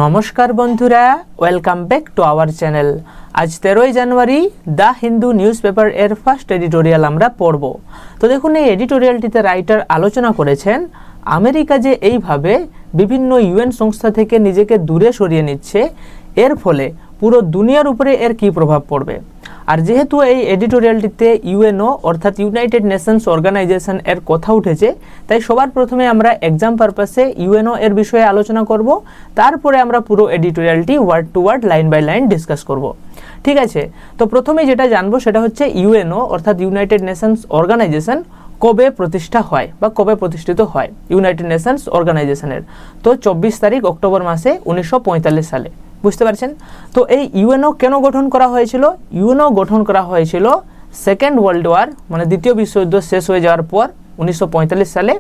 নমস্কার বন্ধুরা, welcome back to our channel. আজ 13ই জানুয়ারি দ্য হিন্দু নিউজ পেপার এর ফার্স্ট এডিটোরিয়াল আমরা পড়ব। তো দেখুন, এই এডিটোরিয়ালটিতে রাইটার আলোচনা করেছেন আমেরিকা যে এইভাবে বিভিন্ন ইউএন সংস্থা থেকে নিজেকে দূরে সরিয়ে নিচ্ছে, এর ফলে পুরো দুনিয়ার উপরে এর কী প্রভাব পড়বে। আর যেহেতু এই এডিটোরিয়ালটিতে ইউএনও অর্থাৎ ইউনাইটেড নেশনস অর্গানাইজেশন এর কথা উঠেছে, তাই সবার প্রথমে আমরা এক্সাম পারপাসে ইউএনও এর বিষয়ে আলোচনা করব, তারপরে আমরা পুরো এডিটোরিয়ালটি word to word line by line discuss করব। ঠিক আছে, তো প্রথমে যেটা জানবো সেটা হচ্ছে ইউএনও অর্থাৎ ইউনাইটেড নেশনস অর্গানাইজেশন কবে প্রতিষ্ঠা হয় বা কবে প্রতিষ্ঠিত হয় ইউনাইটেড নেশনস অর্গানাইজেশনের। তো 24 তারিখ অক্টোবর মাসে 1945 সালে, বুঝতে পারছেন। তো এই ইউএনও কেন গঠন করা হয়েছিল? ইউএনও গঠন করা হয়েছিল সেকেন্ড ওয়ার্ল্ড ওয়ার মানে দ্বিতীয় বিশ্বযুদ্ধ শেষ হয়ে যাওয়ার পর 1945 সালে,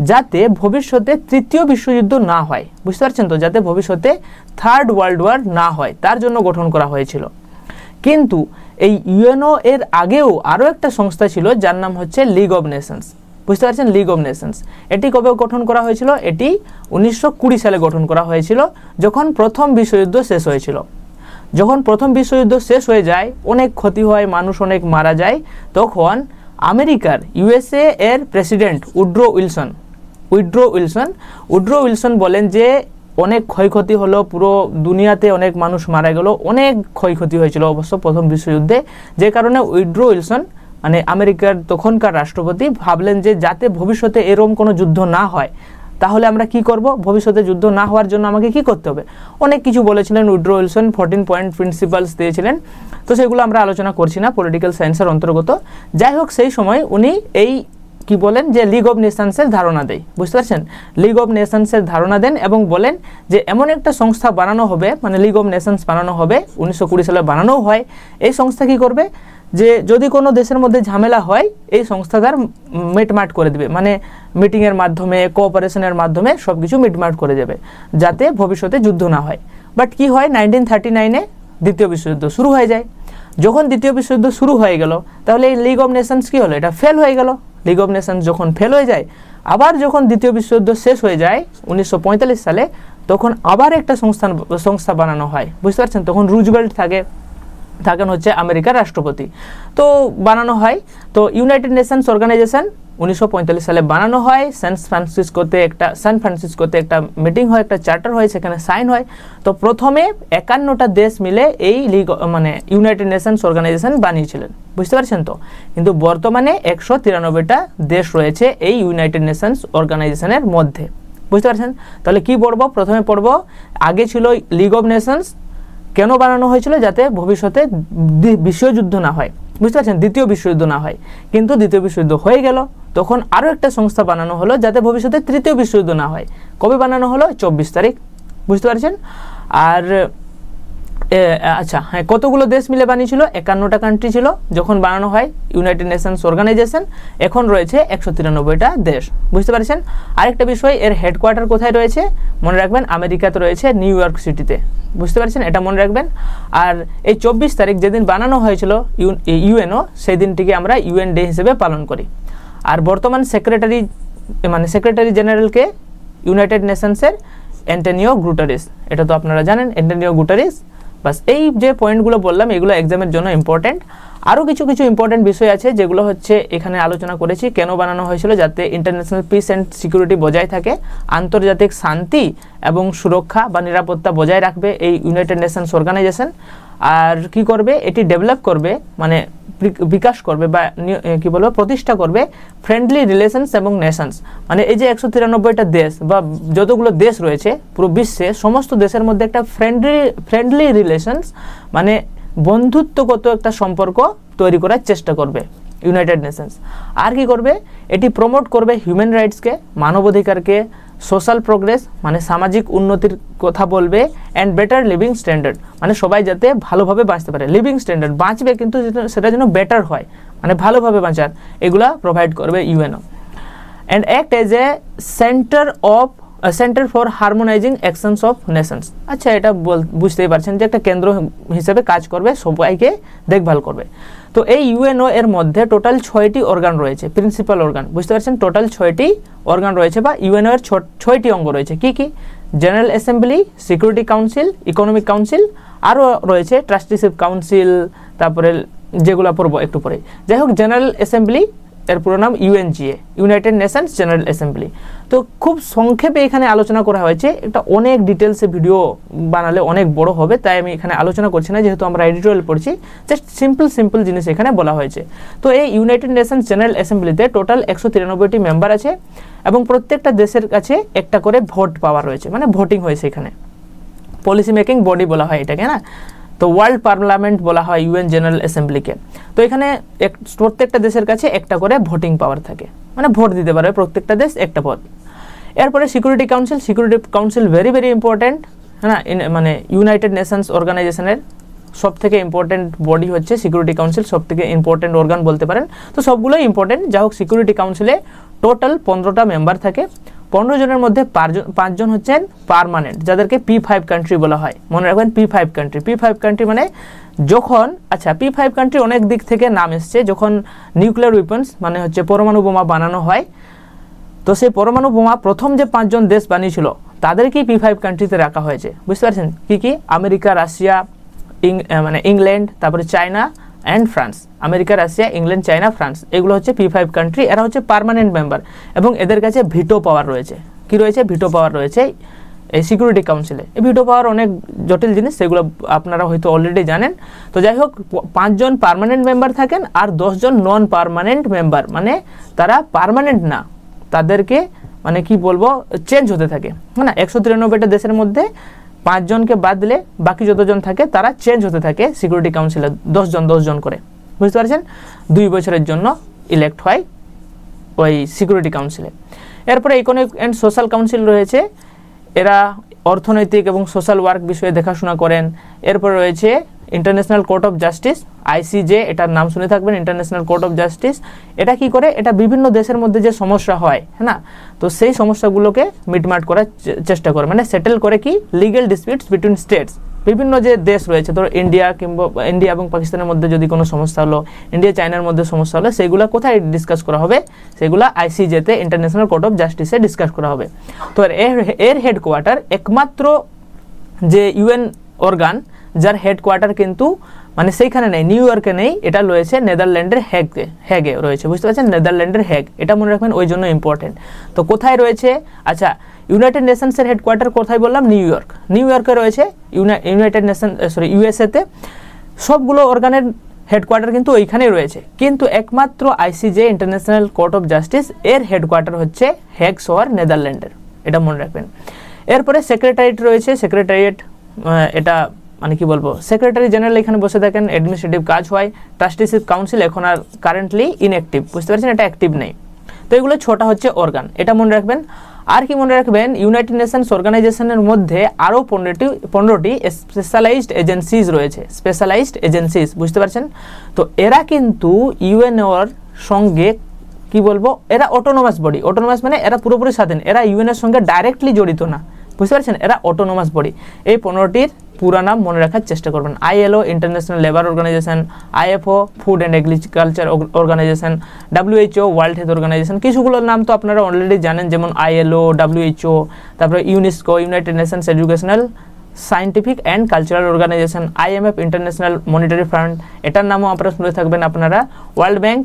যাতে ভবিষ্যতে তৃতীয় বিশ্বযুদ্ধ না হয়। বুঝতে পারছেন তো, যাতে ভবিষ্যতে থার্ড ওয়ার্ল্ড ওয়ার না হয় তার জন্য গঠন করা হয়েছিল। কিন্তু এই ইউএনও এর আগেও আরও একটা সংস্থা ছিল যার নাম হচ্ছে লিগ অব নেশনস। বুঝতে পারছেন, লিগ অব নেশনস। এটি কবে গঠন করা হয়েছিল? এটি 1920 সালে গঠন করা হয়েছিল, যখন প্রথম বিশ্বযুদ্ধ শেষ হয়েছিল। যখন প্রথম বিশ্বযুদ্ধ শেষ হয়ে যায়, অনেক ক্ষতি হয়, মানুষ অনেক মারা যায়, তখন আমেরিকার ইউএসএ এর প্রেসিডেন্ট উড্রো উইলসন বলেন যে অনেক ক্ষয়ক্ষতি হলো, পুরো দুনিয়াতে অনেক মানুষ মারা গেল, অনেক ক্ষয়ক্ষতি হয়েছিল অবশ্য প্রথম বিশ্বযুদ্ধে। যে কারণে উড্রো উইলসন মানে আমেরিকার তখনকার রাষ্ট্রপতি ভাবলেন যে যাতে ভবিষ্যতে এরকম কোনো যুদ্ধ না হয়, তাহলে আমরা কি করব? ভবিষ্যতে যুদ্ধ না হওয়ার জন্য আমাকে কি করতে হবে? অনেক কিছু বলেছিলেন উড্রো উইলসন, 14 পয়েন্ট প্রিন্সিপালস দিয়েছিলেন। তো সেগুলো আমরা আলোচনা করছি না, পলিটিক্যাল সায়েন্সের অন্তর্গত। যাই হোক, সেই সময় উনি এই কি বলেন যে লিগ অব নেশনসের ধারণা দেয়। বুঝতে পারছেন, লিগ অব নেশনসের ধারণা দেন এবং বলেন যে এমন একটা সংস্থা বানানো হবে, মানে লিগ অব নেশনস বানানো হবে। 1920 সালে বানানো হয়। এই সংস্থা কি করবে যে যদি কোনো দেশের মধ্যে ঝামেলা হয়, এই সংস্থা তার মিটমাট করে দেবে, মানে মিটিংয়ের মাধ্যমে, কোঅপারেশনের মাধ্যমে সব কিছু মিটমাট করে দেবে, যাতে ভবিষ্যতে যুদ্ধ না হয়। বাট কি হয়, 1939-এ দ্বিতীয় বিশ্বযুদ্ধ শুরু হয়ে যায়। যখন দ্বিতীয় বিশ্বযুদ্ধ শুরু হয়ে গেল, তাহলে এই লিগ অব নেশনস কি হলো? এটা ফেল হয়ে গেল। লিগ অব নেশনস যখন ফেল হয়ে যায়, আবার যখন দ্বিতীয় বিশ্বযুদ্ধ শেষ হয়ে যায় 1945 সালে, তখন আবার একটা সংস্থা বানানো হয়। বুঝতে পারছেন, তখন রুজভেল্ট থাকেন হচ্ছে আমেরিকার রাষ্ট্রপতি। তো বানানো হয় তো ইউনাইটেড নেশনস অর্গানাইজেশন 1945 সালে বানানো হয়। সান ফ্রান্সিসকোতে একটা মিটিং হয়, একটা চার্টার হয়, সেখানে সাইন হয়। তো প্রথমে 51টা দেশ মিলে এই লিগ মানে ইউনাইটেড নেশনস অর্গানাইজেশন বানিয়েছিলেন। বুঝতে পারছেন তো, কিন্তু বর্তমানে 193টা দেশ রয়েছে এই ইউনাইটেড নেশনস অর্গানাইজেশনের মধ্যে। বুঝতে পারছেন, তাহলে কি পড়বো? প্রথমে পড়বো আগে ছিল লিগ অব নেশনস কেন বানানো হয়েছিল? যাতে ভবিষ্যতে বিশ্বযুদ্ধ না হয়। বুঝতে পারছেন, দ্বিতীয় বিশ্বযুদ্ধ না হয়। কিন্তু দ্বিতীয় বিশ্বযুদ্ধ হয়ে গেল, তখন আরও একটা সংস্থা বানানো হলো যাতে ভবিষ্যতে তৃতীয় বিশ্বযুদ্ধ না হয়। কবে বানানো হলো? 24 তারিখ। বুঝতে পারছেন। আর আচ্ছা হ্যাঁ, কতগুলো দেশ মিলে বানিয়েছিল? 51টা কান্ট্রি ছিল যখন বানানো হয় ইউনাইটেড নেশনস অর্গানাইজেশন। এখন রয়েছে 193টা দেশ। বুঝতে পারছেন। আরেকটা বিষয়, এর হেডকোয়ার্টার কোথায় রয়েছে? মনে রাখবেন, আমেরিকাতে রয়েছে, নিউ ইয়র্ক সিটিতে। বুঝতে পারছেন, এটা মনে রাখবেন। আর এই 24 তারিখ যেদিন বানানো হয়েছিল ইউএনও, সেই দিনটিকে আমরা ইউএন ডে হিসেবে পালন করি। আর বর্তমান সেক্রেটারি জেনারেলকে ইউনাইটেড নেশনসের অ্যান্টোনিও গুটেরেস। এটা তো আপনারা জানেন, অ্যান্টোনিও গুটেরেস। বাস, এই যে পয়েন্টগুলো বললাম এগুলো এক্সামের জন্য ইম্পর্টেন্ট। আরও কিছু ইম্পর্টেন্ট বিষয় আছে যেগুলো হচ্ছে এখানে আলোচনা করেছি। কেন বানানো হয়েছিল? যাতে ইন্টারন্যাশনাল পিস অ্যান্ড সিকিউরিটি বজায় থাকে, আন্তর্জাতিক শান্তি এবং সুরক্ষা বা নিরাপত্তা বজায় রাখবে এই ইউনাইটেড নেশনস অর্গানাইজেশন। আর কি করবে? এটি ডেভেলপ করবে, মানে বিকাশ করবে বা কি বলবো, প্রতিষ্ঠা করবে ফ্রেন্ডলি রিলেশনস এবং নেশনস। মানে এই যে 193টা দেশ বা যতগুলো দেশ রয়েছে পুরো বিশ্বে, সমস্ত দেশের মধ্যে একটা ফ্রেন্ডলি রিলেশনস মানে বন্ধুত্বগত একটা সম্পর্ক তৈরি করার চেষ্টা করবে ইউনাইটেড নেশনস। আর কি করবে? এটি প্রমোট করবে হিউম্যান রাইটসকে, মানবাধিকারকে, সোশ্যাল প্রোগ্রেস মানে সামাজিক উন্নতির কথা বলবে, অ্যান্ড বেটার লিভিং স্ট্যান্ডার্ড মানে সবাই যাতে ভালোভাবে বাঁচতে পারে। লিভিং স্ট্যান্ডার্ড, বাঁচবে কিন্তু সেটা যেন বেটার হয়, মানে ভালোভাবে বাঁচার, এগুলা প্রোভাইড করবে UNO. And act as a centre for harmonising actions of nations. আচ্ছা, এটা বুঝতেই পারছেন যে একটা কেন্দ্র হিসেবে কাজ করবে, সবাইকে দেখভাল করবে। তো এই ইউএনও এর মধ্যে টোটাল 6টি অর্গান রয়েছে, প্রিন্সিপাল অর্গান। বুঝতে পারছেন, টোটাল 6টি অর্গান রয়েছে বা ইউএনও এর 6টি অঙ্গ রয়েছে। কি কি? General assembly, security council, economic council, আরও রয়েছে ট্রাস্টিশিপ কাউন্সিল, তারপরে যেগুলো পড়বো একটু পরে। যাই হোক, জেনারেল অ্যাসেম্বলি এর পুরো নাম UNGA, United Nations general assembly. তো খুব সংক্ষেপে এখানে আলোচনা করা হয়েছে, এটা অনেক ডিটেলসে ভিডিও বানালে অনেক বড় হবে, তাই আমি এখানে আলোচনা করছি না, যেহেতু আমরা এডিটোরিয়াল পড়ছি, জাস্ট সিম্পল জিনিস এখানে বলা হয়েছে। তো এই ইউনাইটেড নেশনস জেনারেল অ্যাসেম্বলিতে টোটাল 193টি মেম্বার আছে এবং প্রত্যেকটা দেশের কাছে একটা করে ভোট পাওয়ার রয়েছে, মানে ভোটিং হয়েছে এখানে। পলিসি মেকিং বডি বলা হয় এটাকে, না? তো ওয়ার্ল্ড পার্লামেন্ট বলা হয় ইউএন জেনারেল অ্যাসেম্বলিকে। তো এখানে প্রত্যেকটা দেশের কাছে একটা করে ভোটিং পাওয়ার থাকে, মানে ভোট দিতে পারবে প্রত্যেকটা দেশ একটা ভোট। এরপরে সিকিউরিটি কাউন্সিল ভেরি ইম্পর্টেন্ট, হ্যাঁ, মানে ইউনাইটেড নেশনস অর্গানাইজেশনের সব থেকে ইম্পর্টেন্ট বডি হচ্ছে সিকিউরিটি কাউন্সিল, সব থেকে ইম্পর্টেন্ট অর্গান বলতে পারেন। তো সবগুলোই ইম্পর্টেন্ট। যা হোক, সিকিউরিটি কাউন্সিলে টোটাল 15টা মেম্বার থাকে। 15 জনের মধ্যে 5 জন হচ্ছেন পার্মানেন্ট, যাদেরকে P5 কান্ট্রি বলা হয়। মনে রাখবেন P5 কান্ট্রি মানে যখন, আচ্ছা, P5 কান্ট্রি অনেক দিক থেকে নাম এসছে, যখন নিউক্লিয়ার উইপন্স মানে হচ্ছে পরমাণু বোমা বানানো হয়, তো সেই পরমাণু বোমা প্রথম যে 5 জন দেশ বানিয়েছিল তাদেরকেই P5 কান্ট্রিতে রাখা হয়েছে। বুঝতে পারছেন কি? আমেরিকা, রাশিয়া, মানে ইংল্যান্ড, তারপরে China and France. America, Russia, England, China, France, এগুলো হচ্ছে P5 কান্ট্রি। এরা হচ্ছে পার্মানেন্ট মেম্বার এবং এদের কাছে ভিটো পাওয়ার রয়েছে। কি রয়েছে? ভিটো পাওয়ার রয়েছে এই সিকিউরিটি কাউন্সিলে। এই ভিটো পাওয়ার অনেক জটিল জিনিস, সেগুলো আপনারা হয়তো অলরেডি জানেন। তো যাই হোক, 5 জন পার্মানেন্ট মেম্বার থাকেন আর 10 জন নন পার্মানেন্ট মেম্বার, মানে তারা পার্মানেন্ট না, তাদেরকে মানে কি বলবো, চেঞ্জ হতে থাকে, হ্যাঁ না? 193টা দেশের মধ্যে 5 জনকে বাদ দিলে বাকি যতজন থাকে তারা চেঞ্জ হতে থাকে সিকিউরিটি কাউন্সিলে, 10 জন করে। বুঝতে পারছেন? 2 বছরের জন্য ইলেক্ট হয় ওই সিকিউরিটি কাউন্সিলে। এরপরে ইকোনমিক অ্যান্ড সোশ্যাল কাউন্সিল রয়েছে, এরা অর্থনৈতিক এবং সোশ্যাল ওয়ার্ক বিষয়ে দেখাশোনা করেন। এরপর রয়েছে international court of justice, ICJ, এটার নাম শুনে থাকবেন, ইন্টারন্যাশনাল কোর্ট অফ জাস্টিস। এটা কি করে? এটা বিভিন্ন দেশের মধ্যে যে সমস্যা হয়, হ্যাঁ না, তো সেই সমস্যাগুলোকে মিটমাট করার চেষ্টা করে, মানে সেটেল করে কি লিগ্যাল ডিসপিউটস বিটুইন স্টেটস। বিভিন্ন যে দেশ রয়েছে, ধরো ইন্ডিয়া এবং পাকিস্তানের মধ্যে যদি কোনো সমস্যা হলো, ইন্ডিয়া চায়নার মধ্যে সমস্যা হলো, সেগুলো কোথায় ডিসকাস করা হবে? সেগুলো আইসিজেতে, ইন্টারন্যাশনাল কোর্ট অফ জাস্টিসে ডিসকাস করা হবে। তো এর হেডকোয়ার্টার, একমাত্র যে ইউএন অর্গান যার হেডকোয়ার্টার কিন্তু মানে সেইখানে নেই, নিউ ইয়র্কে নেই, এটা রয়েছে নেদারল্যান্ডের হ্যাগে রয়েছে। বুঝতে পারছেন? নেদারল্যান্ডের হ্যাগ, এটা মনে রাখবেন, ওই জন্য ইম্পর্টেন্ট। তো কোথায় রয়েছে? আচ্ছা, ইউনাইটেড নেশনসের হেডকোয়ার্টার কোথায় বললাম? নিউ ইয়র্কে রয়েছে ইউনাইটেড নেশন, ইউএসএতে। সবগুলো অর্গানের হেডকোয়ার্টার কিন্তু ওইখানেই রয়েছে, কিন্তু একমাত্র ICJ, international court of justice, এর হেডকোয়ার্টার হচ্ছে হ্যাগ শহর, নেদারল্যান্ডের, এটা মনে রাখবেন। এরপরে সেক্রেটারিয়েট রয়েছে। সেক্রেটারিয়েট এটা মানে কি বলবো, সেক্রেটারি জেনারেল এখানে বসে থাকেন, অ্যাডমিনিস্ট্রেটিভ কাজ হয়। ট্রাস্টিশিপ কাউন্সিল এখন আর কারেন্টলি ইনঅ্যাক্টিভ, বুঝতে পারছেন, এটা অ্যাক্টিভ নেই। তো এগুলো 6টা হচ্ছে অর্গান, এটা মনে রাখবেন। আর কি মনে রাখবেন? ইউনাইটেড নেশনস অর্গানাইজেশনের মধ্যে আরও 15টি স্পেশালাইজড এজেন্সিজ রয়েছে, স্পেশালাইজড এজেন্সিজ, বুঝতে পারছেন? তো এরা কিন্তু ইউএনওর সঙ্গে কি বলবো, এরা অটোনোমাস বডি। অটোনোমাস মানে এরা পুরোপুরি স্বাধীন, এরা ইউএনের সঙ্গে ডাইরেক্টলি জড়িত না, বুঝতে পারছেন? এরা অটোনোমাস বডি। এই 15টির পুরা নাম মনে রাখার চেষ্টা করবেন। ILO, International Labour Organisation, IFO, Food and Agriculture Organisation, WHO, World Health Organisation. কিছুগুলোর নাম তো আপনারা অলরেডি জানেন, যেমন আইএলও, ডাব্লিউএইচও, তারপরে UNESCO, United Nations Educational, Scientific and Cultural Organisation, IMF, International Monetary Fund, এটার নামও আপনারা শুনে থাকবেন আপনারা। ওয়ার্ল্ড ব্যাংক,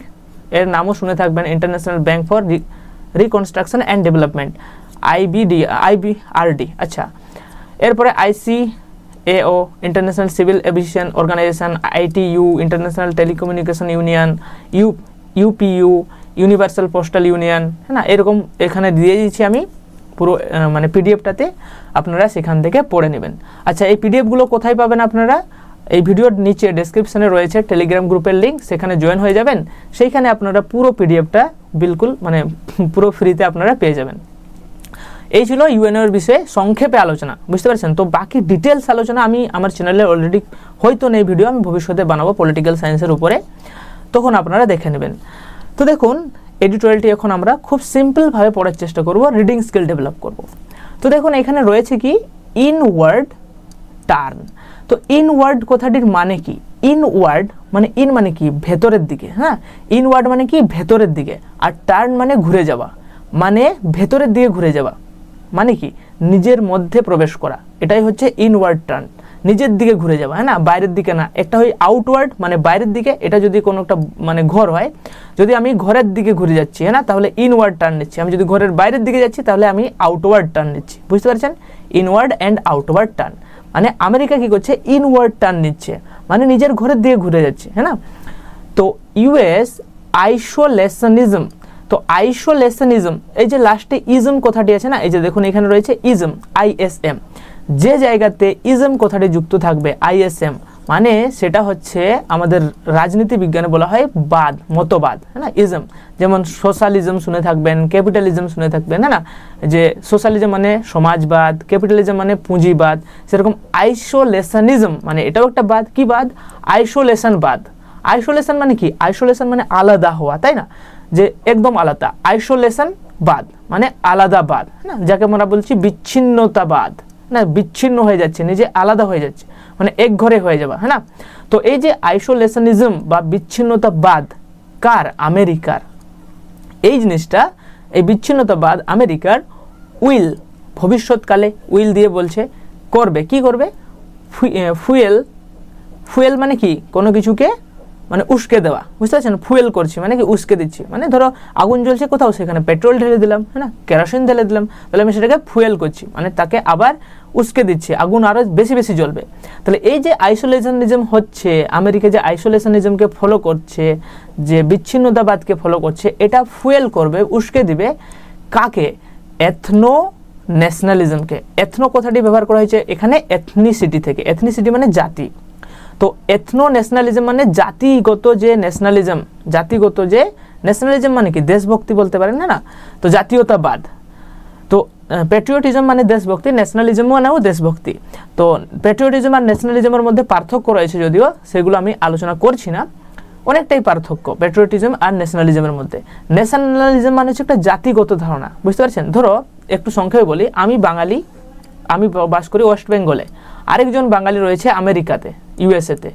এর নামও শুনে থাকবেন, International Bank for Reconstruction and Development, IBRD. আচ্ছা, এরপরে ICAO, International Civil Aviation Organization, ITU, International Telecommunication Union, UPU, Universal Postal Union, হ্যাঁ না, এরকম এখানে দিয়ে দিয়েছি আমি পুরো মানে পিডিএফটাতে, আপনারা সেখান থেকে পড়ে নেবেন। আচ্ছা, এই পিডিএফগুলো কোথায় পাবেন আপনারা? এই ভিডিওর নিচে ডেসক্রিপশনে রয়েছে টেলিগ্রাম গ্রুপের লিঙ্ক, সেখানে জয়েন হয়ে যাবেন। সেইখানে আপনারা পুরো পিডিএফটা বিলকুল মানে পুরো ফ্রিতে আপনারা পেয়ে যাবেন। এই ছিল ইউএনওর বিষয়ে সংক্ষেপে আলোচনা, বুঝতে পারছেন? তো বাকি ডিটেলস আলোচনা আমি আমার চ্যানেলে অলরেডি হয়তো নেই ভিডিও, আমি ভবিষ্যতে বানাবো পলিটিক্যাল সায়েন্সের উপরে, তখন আপনারা দেখে নেবেন। তো দেখুন, এডিটোরিয়ালটি এখন আমরা খুব সিম্পলভাবে পড়ার চেষ্টা করব, রিডিং স্কিল ডেভেলপ করব। তো দেখুন, এখানে রয়েছে কি ইনওয়ার্ড টার্ন। তো ইনওয়ার্ড কথাটির মানে কি? ইনওয়ার্ড মানে মানে কি? ভেতরের দিকে, হ্যাঁ। ইনওয়ার্ড মানে কি? ভেতরের দিকে। আর টার্ন মানে ঘুরে যাওয়া, মানে ভেতরের দিকে ঘুরে যাওয়া। মানে কি নিজের মধ্যে প্রবেশ করা, এটাই হচ্ছে ইনওয়ার্ড টার্ন, নিজের দিকে ঘুরে যাওয়া, হ্যাঁ না, বাইরের দিকে না। একটা হয় আউটওয়ার্ড মানে বাইরের দিকে, এটা যদি কোনো একটা মানে ঘর হয়, যদি আমি ঘরের দিকে ঘুরে যাচ্ছি, হ্যাঁ না, তাহলে ইনওয়ার্ড টার্ন নিচ্ছি। আমি যদি ঘরের বাইরের দিকে যাচ্ছি তাহলে আমি আউটওয়ার্ড টার্ন নিচ্ছি। বুঝতে পারছেন, ইনওয়ার্ড অ্যান্ড আউটওয়ার্ড টার্ন। মানে আমেরিকা কি করছে, ইনওয়ার্ড টার্ন নিচ্ছে, মানে নিজের ঘরের দিকে ঘুরে যাচ্ছে, হ্যাঁ না। তো ইউএস আইসোলেশনিজম, তো আইসোলেশনিজম, এই যে লাস্টে ইজম কথাটি আছে না, এই যে দেখুন এখানে রয়েছে ইজম, আইএসএম, যে জায়গাতে ইজম কথাটি যুক্ত থাকবে আইএসএম, মানে সেটা হচ্ছে আমাদের রাজনীতি বিজ্ঞানে বলা হয় বাদ, মতবাদ, হ্যাঁ না, ইজম। যেমন সোশ্যালিজম শুনে থাকবেন, ক্যাপিটালিজম শুনে থাকবেন, হ্যাঁ না, যে সোশ্যালিজম মানে সমাজবাদ, ক্যাপিটালিজম মানে পুঁজিবাদ, সেরকম আইসোলেশনিজম মানে এটাও একটা বাদ। কি বাদ, আইসোলেশন বাদ। আইসোলেশন মানে কি, আইসোলেশন মানে আলাদা হওয়া, তাই না, যে একদম আলাদা। আইসোলেশন বাদ মানে আলাদা বাদ, না, যাকে আমরা বলছি বিচ্ছিন্নতাবাদ, না, বিচ্ছিন্ন হয়ে যাচ্ছে, নিজে আলাদা হয়ে যাচ্ছে, মানে এক ঘরে হয়ে যাওয়া, হ্যাঁ না। তো এই যে আইসোলেশনিজম বা বিচ্ছিন্নতাবাদ কার, আমেরিকার। এই জিনিসটা, এই বিচ্ছিন্নতাবাদ আমেরিকার উইল, ভবিষ্যৎকালে উইল দিয়ে বলছে করবে। কি করবে, ফুয়েল মানে কি, কোনো কিছুকে মানে উস্কে দেওয়া, বুঝতে পারছেন, ফুয়েল করছি মানে কি উস্কে দিচ্ছি, মানে ধরো আগুন জ্বলছে কোথাও, সেখানে পেট্রোল ঢেলে দিলাম, হ্যাঁ না, কেরোসিন ঢেলে দিলাম, তাহলে আমি সেটাকে ফুয়েল করছি, মানে তাকে আবার উস্কে দিচ্ছি, আগুন আরও বেশি বেশি জ্বলবে। তাহলে এই যে আইসোলেশনিজম হচ্ছে, আমেরিকা যে আইসোলেশনিজমকে ফলো করছে, যে বিচ্ছিন্নতাবাদকে ফলো করছে, এটা ফুয়েল করবে, উস্কে দিবে কাকে, এথনো ন্যাশনালিজমকে। এথনো কথাটি ব্যবহার করা হয়েছে এখানে এথনিসিটি থেকে, এথনিসিটি মানে জাতি। তো এথনো ন্যাশনালিজম মানে জাতিগত যে ন্যাশনালিজম, জাতিগত যে ন্যাশনালিজম মানে কি দেশভক্তি বলতে পারেন, না, তো জাতীয়তাবাদ। তো প্যাট্রিয়টিজম মানে দেশভক্তি, ন্যাশনালিজম মানেও দেশভক্তি। তো প্যাট্রিয়টিজম আর ন্যাশনালিজমের মধ্যে পার্থক্য রয়েছে, যদিও সেগুলো আমি আলোচনা করছি না, অনেকটাই পার্থক্য প্যাট্রিয়টিজম আর ন্যাশনালিজমের মধ্যে। ন্যাশনালিজম মানে হচ্ছে একটা জাতিগত ধারণা, বুঝতে পারছেন। ধরো একটু সংক্ষেপে বলি, আমি বাঙালি, আমি বাস করি ওয়েস্ট বেঙ্গলে, আরেকজন বাঙালি রয়েছে আমেরিকাতে, ইউএসএতে,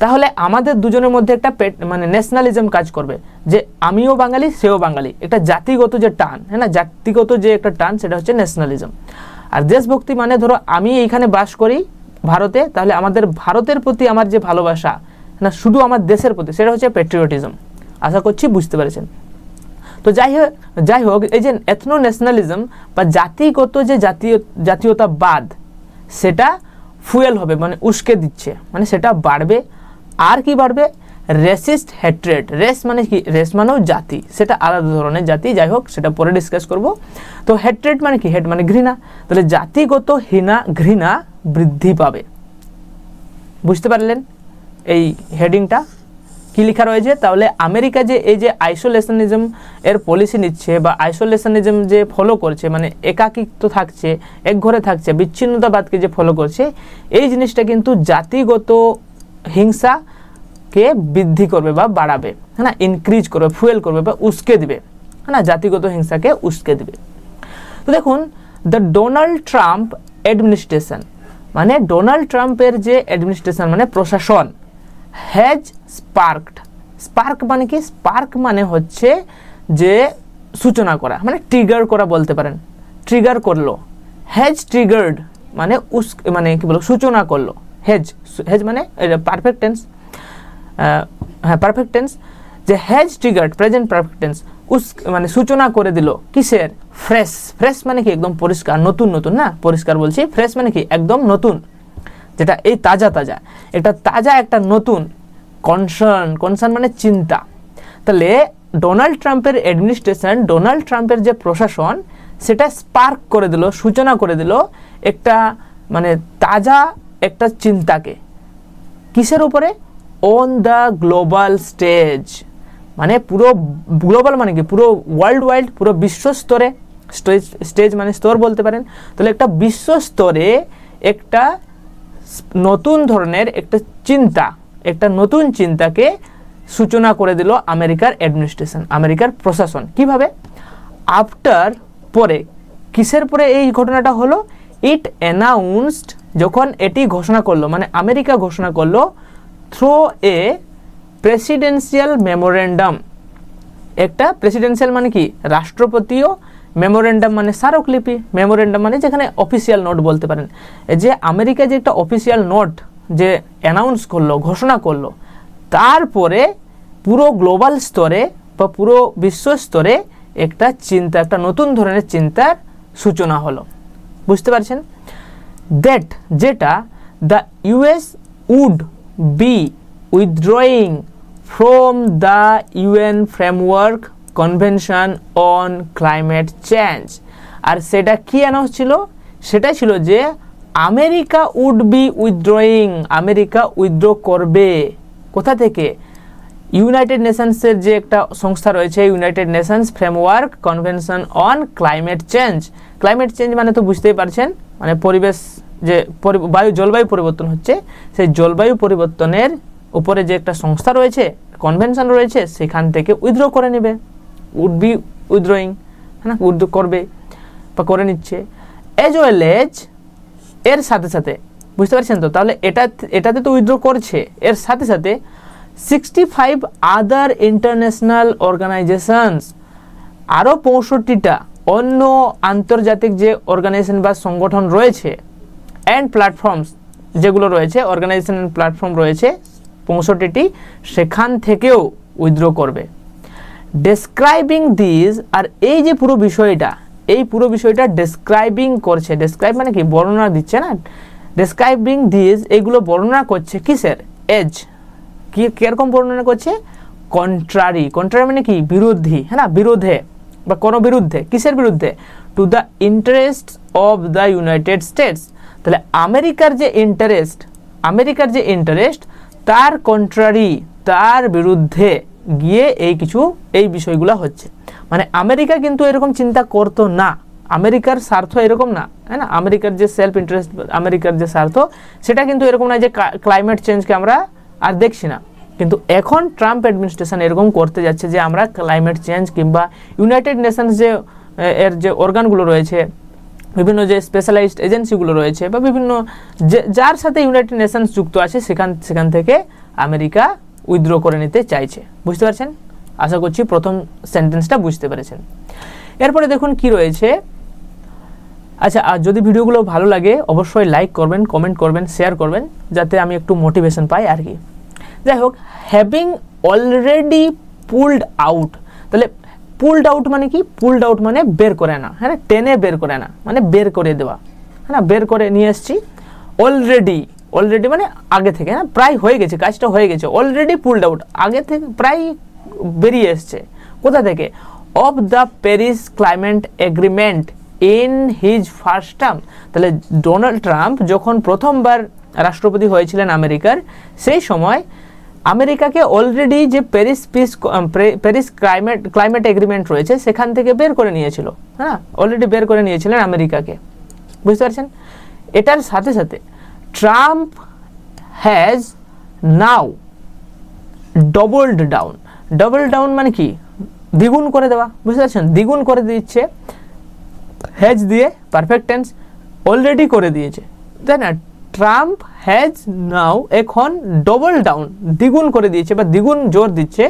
তাহলে আমাদের দুজনের মধ্যে একটা মানে ন্যাশনালিজম কাজ করবে, যে আমিও বাঙালি সেও বাঙালি, একটা জাতিগত যে টান, হ্যাঁ না, জাতিগত যে একটা টান, সেটা হচ্ছে ন্যাশনালিজম। আর দেশভক্তি মানে ধরো আমি এইখানে বাস করি ভারতে, তাহলে আমাদের ভারতের প্রতি আমার যে ভালোবাসা, না, শুধু আমার দেশের প্রতি, সেটা হচ্ছে প্যাট্রিয়টিজম। আশা করছি বুঝতে পেরেছেন। তো যাই হোক এই যে এথনো ন্যাশনালিজম বা জাতিগত যে জাতীয়তাবাদ, সেটা ফুয়েল হবে, মানে উস্কে দিচ্ছে, মানে সেটা বাড়বে। আর কি বাড়বে, রেসিস্ট হেট্রেড। রেস মানে কি, রেস মানেও জাতি, সেটা আলাদা ধরনের জাতি, যাই হোক সেটা পরে ডিসকাস করব। তো হেট্রেড মানে কি, হেট মানে ঘৃণা, তাহলে জাতিগত ঘৃণা বৃদ্ধি পাবে। বুঝতে পারলেন এই হেডিংটা কি লেখা রয়েছে। তাহলে আমেরিকা যে এই যে আইসোলেশনিজম এর পলিসি নিচ্ছে বা আইসোলেশনিজম যে ফলো করছে, মানে একাকিত্ব থাকছে, এক ঘরে থাকছে, বিচ্ছিন্নতাবাদকে যে ফলো করছে, এই জিনিসটা কিন্তু জাতিগত হিংসাকে বৃদ্ধি করবে বা বাড়াবে, হ্যাঁ না, ইনক্রিজ করবে, ফুয়েল করবে বা উস্কে দিবে, হ্যাঁ না, জাতিগত হিংসাকে উস্কে দিবে। তো দেখুন দ্য ডোনাল্ড ট্রাম্প অ্যাডমিনিস্ট্রেশন, মানে ডোনাল্ড ট্রাম্পের যে অ্যাডমিনিস্ট্রেশন মানে প্রশাসন, হ্যাজ স্পার্ক মানে কি, স্পার্ক মানে হচ্ছে যে সূচনা করা, মানে ট্রিগার করা বলতে পারেন, ট্রিগার করলো। হ্যাজ ট্রিগার্ড মানে মানে কি বলবো, সূচনা করলো। হ্যাজ মানে পারফেক্ট টেন্স, হ্যাঁ পারফেক্ট টেন্স, যে has triggered present perfect tense, মানে সূচনা করে দিল কিসের, ফ্রেশ মানে কি একদম পরিষ্কার, নতুন, না পরিষ্কার বলছি, ফ্রেশ মানে কি একদম নতুন, যেটা এই তাজা একটা নতুন। কনসার্ন মানে চিন্তা। তাহলে ডোনাল্ড ট্রাম্পের অ্যাডমিনিস্ট্রেশন, ডোনাল্ড ট্রাম্পের যে প্রশাসন, সেটা স্পার্ক করে দিল, সূচনা করে দিল একটা মানে তাজা একটা চিন্তাকে। কিসের উপরে, অন দ্য গ্লোবাল স্টেজ, মানে পুরো গ্লোবাল মানে কি পুরো ওয়ার্ল্ড ওয়াইড, পুরো বিশ্ব স্তরে, স্টেজ মানে স্তর বলতে পারেন। তাহলে একটা বিশ্ব স্তরে একটা নতুন ধরনের একটা নতুন চিন্তাকে সূচনা করে দিল আমেরিকার অ্যাডমিনিস্ট্রেশন, আমেরিকার প্রশাসন। কিভাবে, আফটার পরে, কিসের পরে এই ঘটনাটা হলো, ইট অ্যানাউন্সড, যখন এটি ঘোষণা করলো, মানে আমেরিকা ঘোষণা করলো, থ্রু এ প্রেসিডেন্সিয়াল মেমোরেন্ডাম, একটা প্রেসিডেন্সিয়াল মানে কি রাষ্ট্রপতীয় মেমোরেন্ডাম মানে স্মারকলিপি, মেমোরেন্ডাম মানে যেখানে অফিসিয়াল নোট বলতে পারেন। এই যে আমেরিকা যে একটা অফিসিয়াল নোট যে অ্যানাউন্স করলো, ঘোষণা করলো, তারপরে পুরো গ্লোবাল স্তরে বা পুরো বিশ্ব স্তরে একটা চিন্তা, একটা নতুন ধরনের চিন্তার সূচনা হলো। বুঝতে পারছেন? দ্যাট যেটা the US would be withdrawing from the UN Framework Convention on Climate Change. আর সেটা কি অ্যানাউন্স ছিল? সেটা ছিল যে America would be withdrawing, America withdraw করবে। কোথা থেকে? ইউনাইটেড নেশনসের যে একটা সংস্থা রয়েছে, United Nations Framework Convention on Climate Change. Climate change মানে তো বুঝতেই পারছেন, মানে পরিবেশ যে জলবায়ু পরিবর্তন হচ্ছে, সেই জলবায়ু পরিবর্তনের উপরে যে একটা সংস্থা রয়েছে, কনভেনশন রয়েছে, সেখান থেকে উইথড্র করে নেবে, উড বি উইথড্রয়িং, হ্যাঁ, উইথড্র করবে বা করে নিচ্ছে। এজ ওয়েল এজ, এর সাথে সাথে, বুঝতে পারছেন তো? তাহলে এটাতে তো উইথড্র করছে, এর সাথে সাথে 65 আদার ইন্টারন্যাশনাল অর্গানাইজেশনস, আরও 65টা অন্য আন্তর্জাতিক যে অর্গানাইজেশন বা সংগঠন রয়েছে, অ্যান্ড প্ল্যাটফর্মস যেগুলো রয়েছে, অর্গানাইজেশন অ্যান্ড প্ল্যাটফর্ম রয়েছে 65টি, সেখান থেকেও উইথড্র করবে। ডেসক্রাইবিং দিস, আর এই যে পুরো বিষয়টা ডেসক্রাইবিং করছে, ডেসক্রাইব মানে কি? বর্ণনা দিচ্ছে না? ডেসক্রাইবিং দিস, এইগুলো বর্ণনা করছে কিসের? এজ, কিরকম বর্ণনা করছে? কন্ট্রারি মানে কি? বিরোধী, হ্যাঁ না, বিরোধে বা কোনো বিরুদ্ধে। কিসের বিরুদ্ধে? To the interest of the United states. তাহলে আমেরিকার যে ইন্টারেস্ট তার কন্ট্রারি, তার বিরুদ্ধে গিয়ে এই বিষয়গুলো হচ্ছে। মানে আমেরিকা কিন্তু এরকম চিন্তা করতো না, আমেরিকার স্বার্থ এরকম না, হ্যাঁ না, আমেরিকার যে সেলফ ইন্টারেস্ট, আমেরিকার যে স্বার্থ, সেটা কিন্তু এরকম না যে ক্লাইমেট চেঞ্জকে আমরা আর দেখছি না। কিন্তু এখন ট্রাম্প অ্যাডমিনিস্ট্রেশন এরকম করতে যাচ্ছে যে আমরা ক্লাইমেট চেঞ্জ কিংবা ইউনাইটেড নেশনস যে এর যে অর্গানগুলো রয়েছে, বিভিন্ন যে স্পেশালাইজড এজেন্সিগুলো রয়েছে বা বিভিন্ন যার সাথে ইউনাইটেড নেশনস যুক্ত আছে, সেখান থেকে আমেরিকা উইথড্র করে নিতে চাইছে। বুঝতে পারছেন? আশা করছি প্রথম সেন্টেন্সটা বুঝতে পেরেছেন। এরপরে দেখুন কি রয়েছে। আচ্ছা, আর যদি ভিডিওগুলো ভালো লাগে অবশ্যই লাইক করবেন, কমেন্ট করবেন, শেয়ার করবেন, যাতে আমি একটু মোটিভেশন পাই আর কি। যাই হোক, হ্যাভিং অলরেডি পুলড আউট। তাহলে পুলড আউট মানে কি? পুলড আউট মানে বের করে আনা, হ্যাঁ, টেনে বের করে আনা মানে বের করে দেওয়া, হ্যাঁ, বের করে নিয়ে এসছি। অলরেডি মানে আগে থেকে, হ্যাঁ, প্রায় হয়ে গেছে, কাজটা হয়ে গেছে। অলরেডি পুলড আউট, আগে থেকে প্রায় বেরিয়ে এসছে। কোথা থেকে? Of the Paris climate agreement in his first term. তাহলে ডোনাল্ড ট্রাম্প যখন প্রথমবার রাষ্ট্রপতি হয়েছিলেন আমেরিকার, সেই সময় আমেরিকাকে অলরেডি যে প্যারিস ক্লাইমেট এগ্রিমেন্ট রয়েছে, সেখান থেকে বের করে নিয়েছিল, হ্যাঁ, অলরেডি বের করে নিয়েছিলেন আমেরিকাকে। বুঝতে পারছেন? এটার সাথে সাথে Trump has now double down মানে কি? দ্বিগুণ করে দেওয়া। বুঝতে পারছেন? দ্বিগুণ করে দিচ্ছে, হ্যাজ দিয়ে পারফেক্ট টেন্স, অলরেডি করে দিয়েছে, তাই না? ট্রাম্প হ্যাজ নাও, এখন ডবল ডাউন, দ্বিগুণ করে দিয়েছে বা দ্বিগুণ জোর দিচ্ছে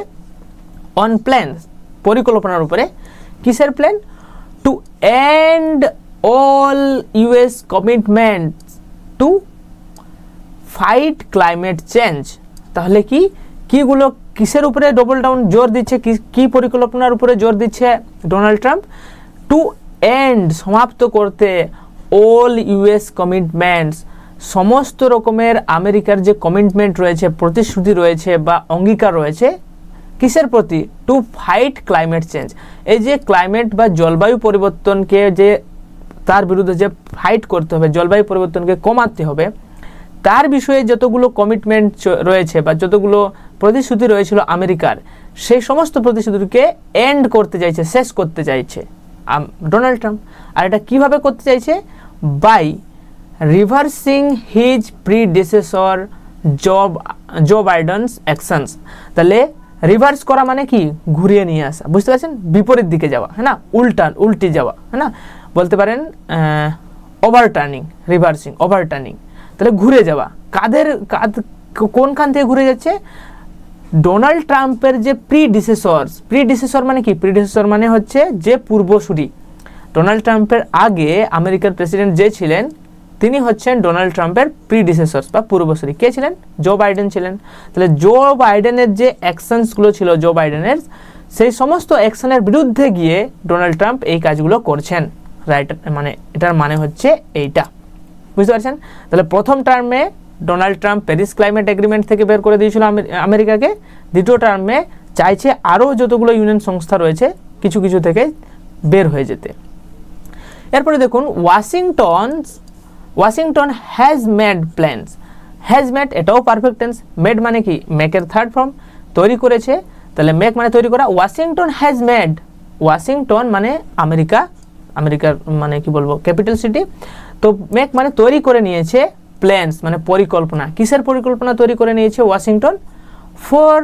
অন প্ল্যানস, পরিকল্পনার উপরে। কিসের plan? To end all US commitments to fight climate change. তাহলে কিগুলো, কিসের উপরে ডবল ডাউন জোর দিচ্ছে? কি পরিকল্পনার উপরে জোর দিচ্ছে ডোনাল্ড ট্রাম্প? টু এন্ড, সমাপ্ত করতে, অল ইউএস কমিটমেন্টস, সমস্ত রকমের আমেরিকার যে কমিটমেন্ট রয়েছে, প্রতিশ্রুতি রয়েছে বা অঙ্গীকার রয়েছে, কিসের প্রতি? Two fight climate change. এই যে ক্লাইমেট বা জলবায়ু পরিবর্তনকে যে তার বিরুদ্ধে যে ফাইট করতে হবে, জলবায়ু পরিবর্তনকে কমাতে হবে, তার বিষয়ে যতগুলো কমিটমেন্ট রয়েছে বা যতগুলো প্রতিশ্রুতি রয়েছিল আমেরিকার, সেই সমস্ত প্রতিশ্রুতিকে এন্ড করতে চাইছে, শেষ করতে চাইছে ডোনাল্ড ট্রাম্প। আর এটা কিভাবে করতে চাইছে? By reversing his predecessor Joe Biden's actions. তাহলে রিভার্স করা মানে কি? ঘুরিয়ে নিয়ে আসা। বুঝতে পারছেন? বিপরীত দিকে যাওয়া, হ্যাঁ না, উল্টে যাওয়া, হ্যাঁ না, বলতে পারেন ওভারটার্নিং, রিভার্সিং, ওভারটার্নিং। তাহলে ঘুরে যাওয়া, কোনখান থেকে ঘুরে যাচ্ছে? ডোনাল্ড ট্রাম্পের যে প্রিডিসেসর মানে কি? প্রিডিসেসর মানে হচ্ছে যে পূর্বসূরি। ডোনাল্ড ট্রাম্পের আগে আমেরিকার প্রেসিডেন্ট যে ছিলেন তিনি হচ্ছেন ডোনাল্ড ট্রাম্পের প্রিডিসেসর্স বা পূর্বসূরি। কে ছিলেন? জো বাইডেন ছিলেন। তাহলে জো বাইডেনের যে অ্যাকশনসগুলো ছিল জো বাইডেনের, সেই সমস্ত অ্যাকশনের বিরুদ্ধে গিয়ে ডোনাল্ড ট্রাম্প এই কাজগুলো করছেন, রাইট? মানে এটার মানে হচ্ছে এইটা, বুঝতে পারছেন? তাহলে প্রথম টার্মে Donald Trump Paris climate agreement থেকে বের করে দিয়েছিল আমেরিকাকে। দ্বিতীয় টার্মে চাইছে আরও যতগুলো ইউনিয়ন সংস্থা রয়েছে কিছু কিছু থেকে বের হয়ে যেতে। এরপরে দেখুন Washington has made plans. Has made এটাও পারফেক্ট টেন্স। মেড মানে কি? মেকের থার্ড ফর্ম, তৈরি করেছে। তাহলে মেক মানে তৈরি করা। ওয়াশিংটন হ্যাজ মেড, ওয়াশিংটন মানে আমেরিকার মানে কি বলবো ক্যাপিটাল সিটি। তো মেক মানে তৈরি করে নিয়েছে, প্ল্যানস মানে পরিকল্পনা। কিসের পরিকল্পনা তৈরি করে নিয়েছে ওয়াশিংটন? ফর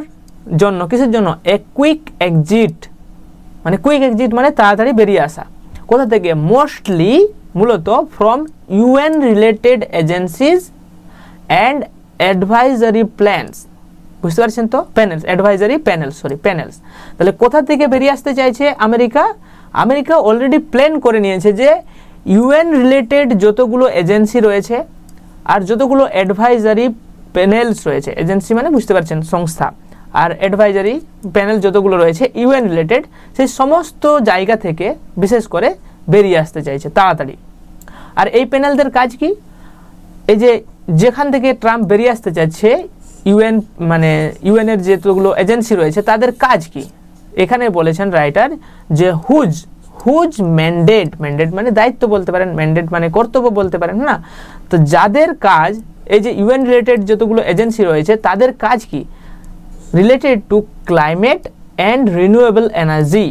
জন্য, কিসের জন্য? এ কুইক এক্সিট, মানে কুইক এক্সিট মানে তাড়াতাড়ি বেরিয়ে আসা। কোথা থেকে? মোস্টলি, মূলত from UN related agencies and advisory plans. বুঝতে পারছেন তো? Panels, advisory panels. তাহলে কোথা থেকে বেরিয়ে আসতে চাইছে আমেরিকা অলরেডি প্ল্যান করে নিয়েছে যে ইউএন রিলেটেড যতগুলো এজেন্সি রয়েছে আর যতগুলো অ্যাডভাইজারি প্যানেলস রয়েছে, এজেন্সি মানে বুঝতে পারছেন সংস্থা, আর অ্যাডভাইজারি প্যানেল যতগুলো রয়েছে ইউএন রিলেটেড, সেই সমস্ত জায়গা থেকে বিশেষ করে বেরিয়ে আসতে চাইছে তাড়াতাড়ি। আর এই প্যানেলদের কাজ কি? এই যে যেখান থেকে ট্রাম্প বেরিয়ে আসতে চাচ্ছে ইউএনের যেগুলো এজেন্সি রয়েছে তাদের কাজ কি? এখানে বলেছেন রাইটার যে হুজ ম্যান্ডেট মানে দায়িত্ব বলতে পারেন, ম্যান্ডেট মানে কর্তব্য বলতে পারেন না। তো যাদের কাজ, এই যে ইউএন রিলেটেড যতগুলো এজেন্সি রয়েছে তাদের কাজ কি? Related to climate and renewable energy.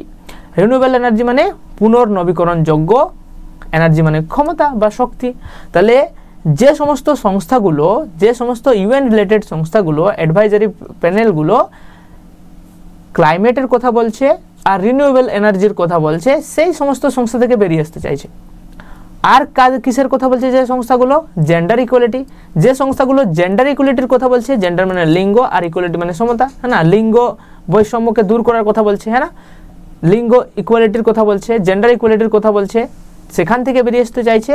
Renewable energy মানে পুনর্নবীকরণযোগ্য, এনার্জি মানে ক্ষমতা বা শক্তি। তাহলে যে সমস্ত ইউএন রিলেটেড সংস্থাগুলো, অ্যাডভাইজারি প্যানেলগুলো ক্লাইমেটের কথা বলছে আর রিনিউয়েবল এনার্জির কথা বলছে, সেই সমস্ত সংস্থা থেকে বেরিয়ে আসতে চাইছে। আর কাজ কিসের কথা বলছে যে সংস্থাগুলো? Gender equality. যে সংস্থাগুলো জেন্ডার ইকুয়ালিটির কথা বলছে, জেন্ডার মানে লিঙ্গ আর ইকুয়ালিটি মানে সমতা, হ্যাঁ না? লিঙ্গ বৈষম্যকে দূর করার কথা বলছে, হ্যাঁ না? লিঙ্গ ইকুয়ালিটির কথা বলছে, জেন্ডার ইকুয়ালিটির কথা বলছে, সেখান থেকে বেরিয়ে আসতে চাইছে।